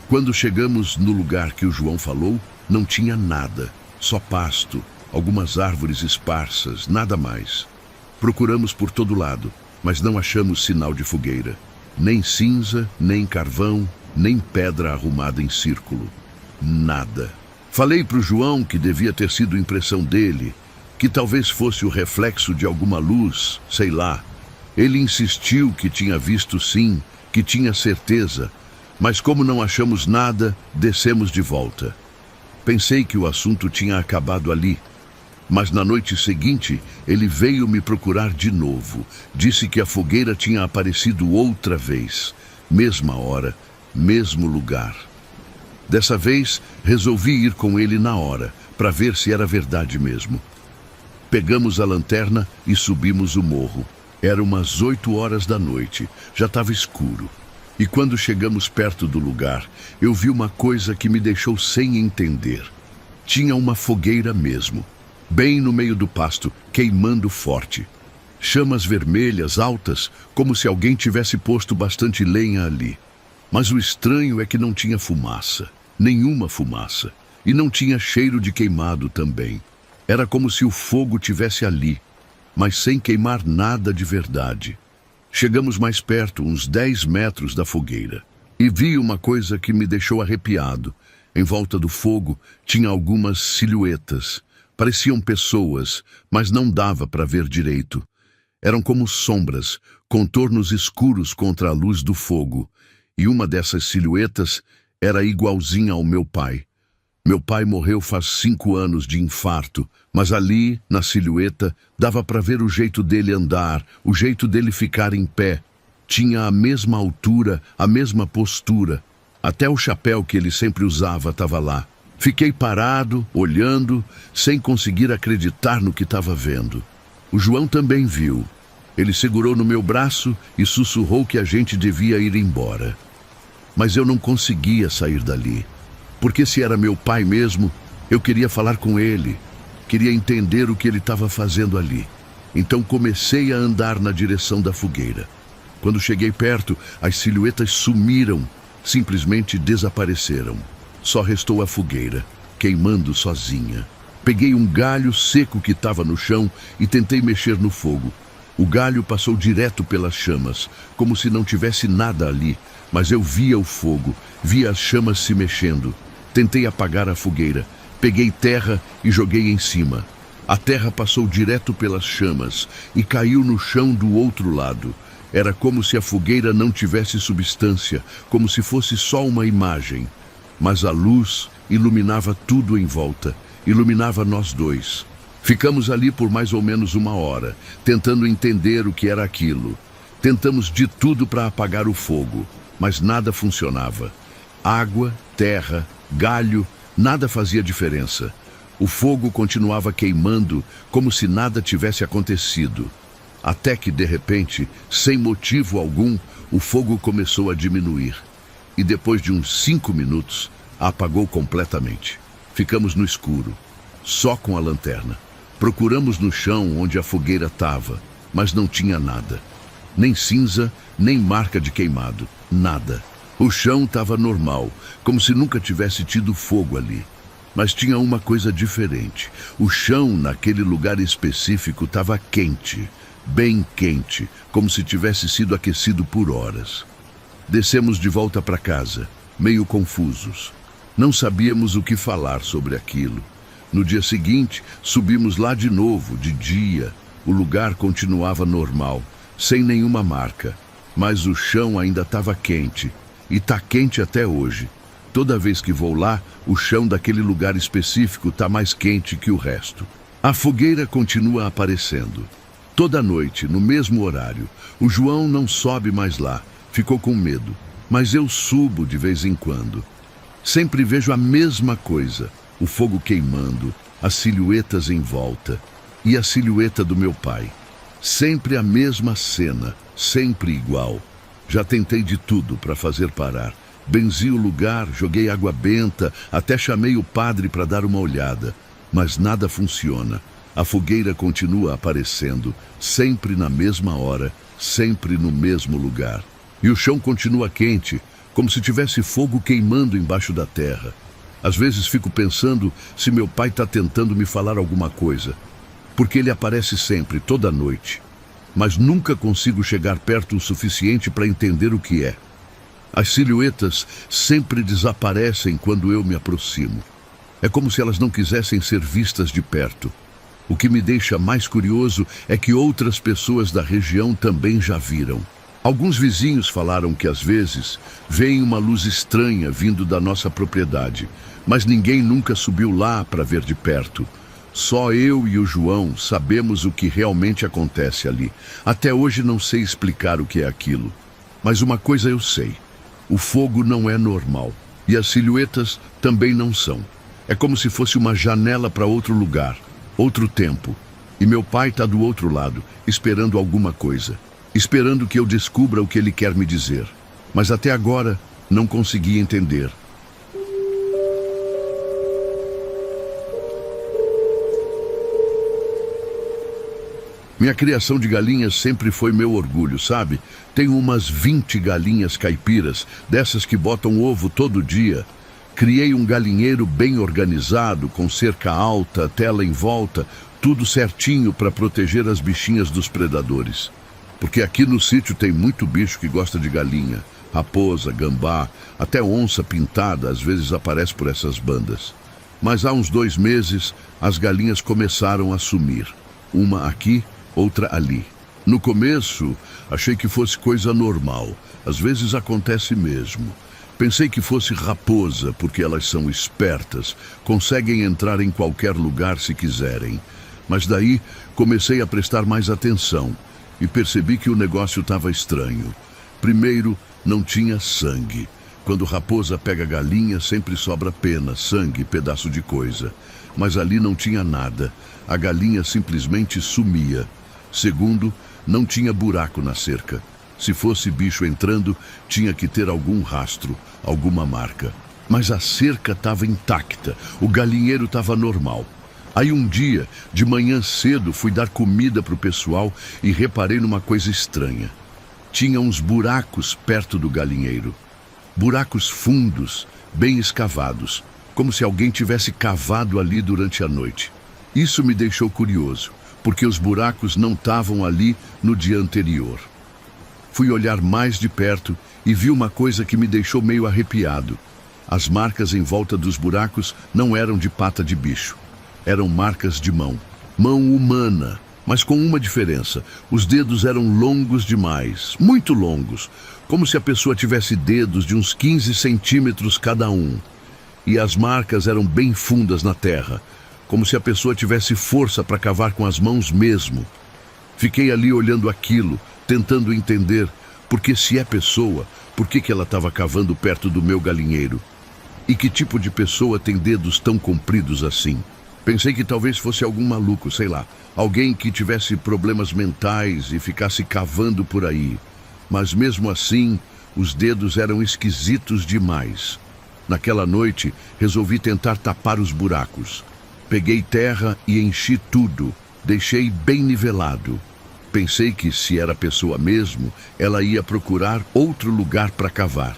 Quando chegamos no lugar que o João falou, não tinha nada, só pasto, algumas árvores esparsas, nada mais. Procuramos por todo lado, mas não achamos sinal de fogueira. Nem cinza, nem carvão, nem pedra arrumada em círculo. Nada. Falei para o João que devia ter sido impressão dele, que talvez fosse o reflexo de alguma luz, sei lá. Ele insistiu que tinha visto sim, que tinha certeza, mas como não achamos nada, descemos de volta. Pensei que o assunto tinha acabado ali, mas na noite seguinte ele veio me procurar de novo. Disse que a fogueira tinha aparecido outra vez, mesma hora, mesmo lugar. Dessa vez resolvi ir com ele na hora, para ver se era verdade mesmo. Pegamos a lanterna e subimos o morro. Era umas 8 horas da noite, já estava escuro. E quando chegamos perto do lugar, eu vi uma coisa que me deixou sem entender. Tinha uma fogueira mesmo, bem no meio do pasto, queimando forte. Chamas vermelhas, altas, como se alguém tivesse posto bastante lenha ali. Mas o estranho é que não tinha fumaça, nenhuma fumaça, e não tinha cheiro de queimado também. Era como se o fogo tivesse ali, mas sem queimar nada de verdade. Chegamos mais perto, uns 10 metros da fogueira, e vi uma coisa que me deixou arrepiado. Em volta do fogo tinha algumas silhuetas. Pareciam pessoas, mas não dava para ver direito. Eram como sombras, contornos escuros contra a luz do fogo. E uma dessas silhuetas era igualzinha ao meu pai. Meu pai morreu faz 5 anos de infarto, mas ali, na silhueta, dava para ver o jeito dele andar, o jeito dele ficar em pé. Tinha a mesma altura, a mesma postura. Até o chapéu que ele sempre usava estava lá. Fiquei parado, olhando, sem conseguir acreditar no que estava vendo. O João também viu. Ele segurou no meu braço e sussurrou que a gente devia ir embora. Mas eu não conseguia sair dali. Porque se era meu pai mesmo, eu queria falar com ele. Queria entender o que ele estava fazendo ali. Então comecei a andar na direção da fogueira. Quando cheguei perto, as silhuetas sumiram, simplesmente desapareceram. Só restou a fogueira, queimando sozinha. Peguei um galho seco que estava no chão e tentei mexer no fogo. O galho passou direto pelas chamas, como se não tivesse nada ali, mas eu via o fogo, via as chamas se mexendo. Tentei apagar a fogueira, peguei terra e joguei em cima. A terra passou direto pelas chamas e caiu no chão do outro lado. Era como se a fogueira não tivesse substância, como se fosse só uma imagem. Mas a luz iluminava tudo em volta, iluminava nós dois. Ficamos ali por mais ou menos 1 hora, tentando entender o que era aquilo. Tentamos de tudo para apagar o fogo, mas nada funcionava. Água, terra, galho, nada fazia diferença. O fogo continuava queimando como se nada tivesse acontecido. Até que, de repente, sem motivo algum, o fogo começou a diminuir. E depois de uns 5 minutos, apagou completamente. Ficamos no escuro, só com a lanterna. Procuramos no chão onde a fogueira estava, mas não tinha nada. Nem cinza, nem marca de queimado, nada. O chão estava normal, como se nunca tivesse tido fogo ali. Mas tinha uma coisa diferente. O chão, naquele lugar específico, estava quente, bem quente, como se tivesse sido aquecido por horas. Descemos de volta para casa, meio confusos. Não sabíamos o que falar sobre aquilo. No dia seguinte, subimos lá de novo, de dia. O lugar continuava normal, sem nenhuma marca. Mas o chão ainda estava quente. E está quente até hoje. Toda vez que vou lá, o chão daquele lugar específico está mais quente que o resto. A fogueira continua aparecendo. Toda noite, no mesmo horário. O João não sobe mais lá. Ficou com medo. Mas eu subo de vez em quando. Sempre vejo a mesma coisa. O fogo queimando, as silhuetas em volta. E a silhueta do meu pai. Sempre a mesma cena, sempre igual. Já tentei de tudo para fazer parar. Benzi o lugar, joguei água benta, até chamei o padre para dar uma olhada. Mas nada funciona. A fogueira continua aparecendo, sempre na mesma hora, sempre no mesmo lugar. E o chão continua quente, como se tivesse fogo queimando embaixo da terra. Às vezes fico pensando se meu pai está tentando me falar alguma coisa. Porque ele aparece sempre, toda noite. Mas nunca consigo chegar perto o suficiente para entender o que é. As silhuetas sempre desaparecem quando eu me aproximo. É como se elas não quisessem ser vistas de perto. O que me deixa mais curioso é que outras pessoas da região também já viram. Alguns vizinhos falaram que às vezes veem uma luz estranha vindo da nossa propriedade, mas ninguém nunca subiu lá para ver de perto. Só eu e o João sabemos o que realmente acontece ali. Até hoje não sei explicar o que é aquilo. Mas uma coisa eu sei. O fogo não é normal. E as silhuetas também não são. É como se fosse uma janela para outro lugar, outro tempo. E meu pai está do outro lado, esperando alguma coisa. Esperando que eu descubra o que ele quer me dizer. Mas até agora não consegui entender. Minha criação de galinhas sempre foi meu orgulho, sabe? Tenho umas 20 galinhas caipiras, dessas que botam ovo todo dia. Criei um galinheiro bem organizado, com cerca alta, tela em volta, tudo certinho para proteger as bichinhas dos predadores. Porque aqui no sítio tem muito bicho que gosta de galinha. Raposa, gambá, até onça pintada às vezes aparece por essas bandas. Mas há uns 2 meses, as galinhas começaram a sumir. Uma aqui, outra ali. No começo, achei que fosse coisa normal. Às vezes acontece mesmo. Pensei que fosse raposa, porque elas são espertas, conseguem entrar em qualquer lugar se quiserem. Mas daí, comecei a prestar mais atenção e percebi que o negócio estava estranho. Primeiro, não tinha sangue. Quando raposa pega galinha, sempre sobra pena, sangue, pedaço de coisa. Mas ali não tinha nada. A galinha simplesmente sumia. Segundo, não tinha buraco na cerca. Se fosse bicho entrando, tinha que ter algum rastro, alguma marca. Mas a cerca estava intacta, o galinheiro estava normal. Aí um dia, de manhã cedo, fui dar comida para o pessoal e reparei numa coisa estranha. Tinha uns buracos perto do galinheiro. Buracos fundos, bem escavados, como se alguém tivesse cavado ali durante a noite. Isso me deixou curioso, porque os buracos não estavam ali no dia anterior. Fui olhar mais de perto e vi uma coisa que me deixou meio arrepiado. As marcas em volta dos buracos não eram de pata de bicho. Eram marcas de mão. Mão humana, mas com uma diferença. Os dedos eram longos demais, muito longos, como se a pessoa tivesse dedos de uns 15 centímetros cada um. E as marcas eram bem fundas na terra, como se a pessoa tivesse força para cavar com as mãos mesmo. Fiquei ali olhando aquilo, tentando entender, porque se é pessoa, por que ela estava cavando perto do meu galinheiro? E que tipo de pessoa tem dedos tão compridos assim? Pensei que talvez fosse algum maluco, sei lá, alguém que tivesse problemas mentais e ficasse cavando por aí. Mas mesmo assim, os dedos eram esquisitos demais. Naquela noite, resolvi tentar tapar os buracos. Peguei terra e enchi tudo, deixei bem nivelado. Pensei que, se era pessoa mesmo, ela ia procurar outro lugar para cavar.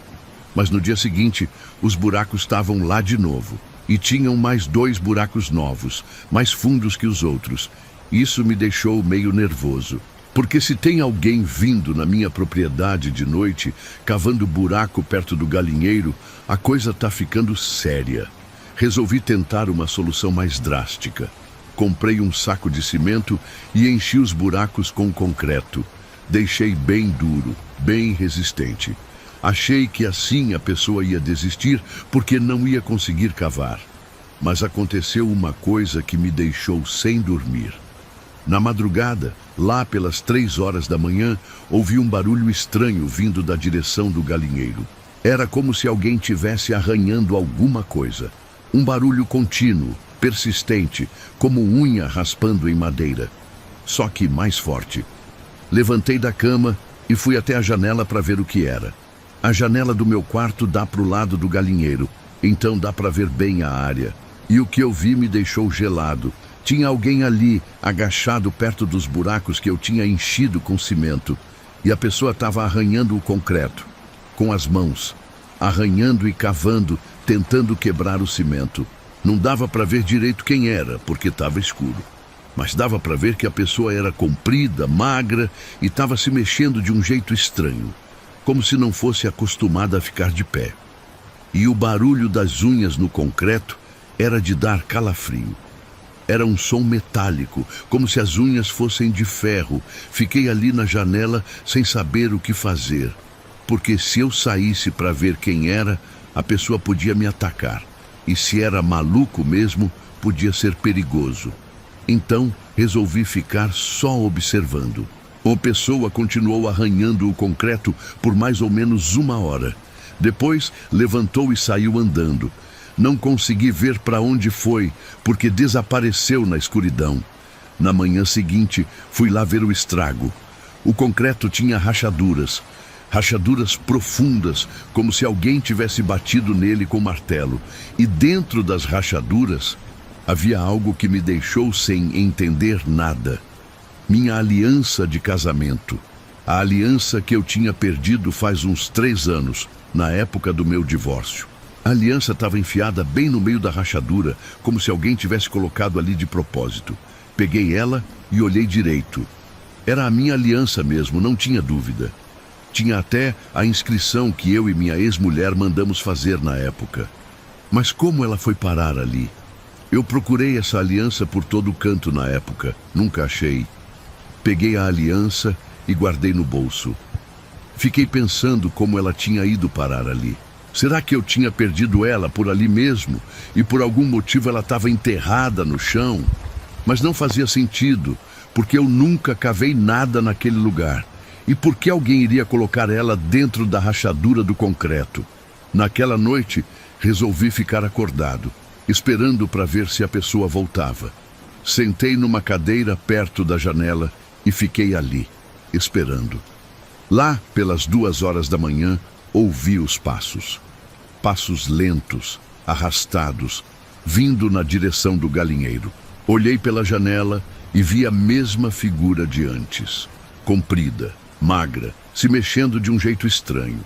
Mas no dia seguinte, os buracos estavam lá de novo. E tinham mais 2 buracos novos, mais fundos que os outros. Isso me deixou meio nervoso. Porque se tem alguém vindo na minha propriedade de noite, cavando buraco perto do galinheiro, a coisa está ficando séria. Resolvi tentar uma solução mais drástica. Comprei um saco de cimento e enchi os buracos com concreto. Deixei bem duro, bem resistente. Achei que assim a pessoa ia desistir porque não ia conseguir cavar. Mas aconteceu uma coisa que me deixou sem dormir. Na madrugada, lá pelas 3 horas da manhã, ouvi um barulho estranho vindo da direção do galinheiro. Era como se alguém tivesse arranhando alguma coisa. Um barulho contínuo, persistente, como unha raspando em madeira. Só que mais forte. Levantei da cama e fui até a janela para ver o que era. A janela do meu quarto dá para o lado do galinheiro, então dá para ver bem a área. E o que eu vi me deixou gelado. Tinha alguém ali, agachado perto dos buracos que eu tinha enchido com cimento. E a pessoa estava arranhando o concreto, com as mãos. Arranhando e cavando, tentando quebrar o cimento. Não dava para ver direito quem era, porque estava escuro. Mas dava para ver que a pessoa era comprida, magra e estava se mexendo de um jeito estranho, como se não fosse acostumada a ficar de pé. E o barulho das unhas no concreto era de dar calafrio. Era um som metálico, como se as unhas fossem de ferro. Fiquei ali na janela sem saber o que fazer, porque se eu saísse para ver quem era, a pessoa podia me atacar. E se era maluco mesmo, podia ser perigoso. Então, resolvi ficar só observando. A pessoa continuou arranhando o concreto por mais ou menos 1 hora. Depois, levantou e saiu andando. Não consegui ver para onde foi, porque desapareceu na escuridão. Na manhã seguinte, fui lá ver o estrago. O concreto tinha rachaduras. Rachaduras profundas, como se alguém tivesse batido nele com martelo. E dentro das rachaduras, havia algo que me deixou sem entender nada. Minha aliança de casamento. A aliança que eu tinha perdido faz uns 3 anos, na época do meu divórcio. A aliança estava enfiada bem no meio da rachadura, como se alguém tivesse colocado ali de propósito. Peguei ela e olhei direito. Era a minha aliança mesmo, não tinha dúvida. Tinha até a inscrição que eu e minha ex-mulher mandamos fazer na época. Mas como ela foi parar ali? Eu procurei essa aliança por todo canto na época, nunca achei. Peguei a aliança e guardei no bolso. Fiquei pensando como ela tinha ido parar ali. Será que eu tinha perdido ela por ali mesmo e por algum motivo ela estava enterrada no chão? Mas não fazia sentido, porque eu nunca cavei nada naquele lugar. E por que alguém iria colocar ela dentro da rachadura do concreto? Naquela noite, resolvi ficar acordado, esperando para ver se a pessoa voltava. Sentei numa cadeira perto da janela e fiquei ali, esperando. Lá, pelas 2 horas da manhã, ouvi os passos. Passos lentos, arrastados, vindo na direção do galinheiro. Olhei pela janela e vi a mesma figura de antes. Comprida, magra, se mexendo de um jeito estranho.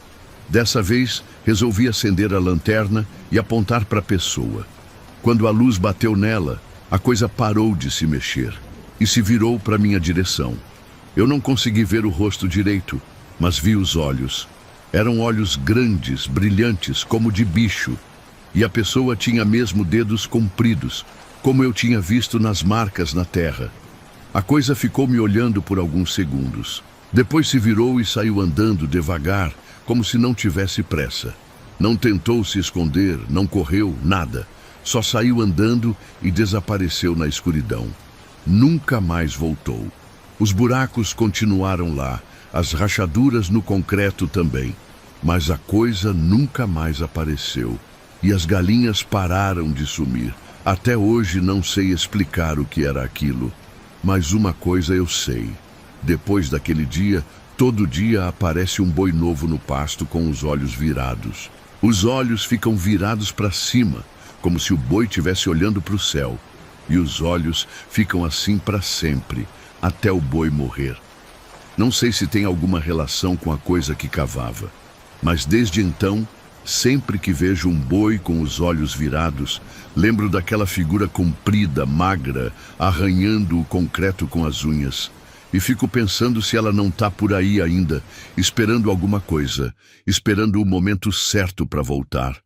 Dessa vez, resolvi acender a lanterna e apontar para a pessoa. Quando a luz bateu nela, a coisa parou de se mexer e se virou para minha direção. Eu não consegui ver o rosto direito, mas vi os olhos. Eram olhos grandes, brilhantes, como de bicho. E a pessoa tinha mesmo dedos compridos, como eu tinha visto nas marcas na terra. A coisa ficou me olhando por alguns segundos. Depois se virou e saiu andando devagar, como se não tivesse pressa. Não tentou se esconder, não correu, nada. Só saiu andando e desapareceu na escuridão. Nunca mais voltou. Os buracos continuaram lá, as rachaduras no concreto também. Mas a coisa nunca mais apareceu. E as galinhas pararam de sumir. Até hoje não sei explicar o que era aquilo. Mas uma coisa eu sei. Depois daquele dia, todo dia aparece um boi novo no pasto com os olhos virados. Os olhos ficam virados para cima, como se o boi estivesse olhando para o céu. E os olhos ficam assim para sempre, até o boi morrer. Não sei se tem alguma relação com a coisa que cavava, mas desde então, sempre que vejo um boi com os olhos virados, lembro daquela figura comprida, magra, arranhando o concreto com as unhas. E fico pensando se ela não está por aí ainda, esperando alguma coisa, esperando o momento certo para voltar.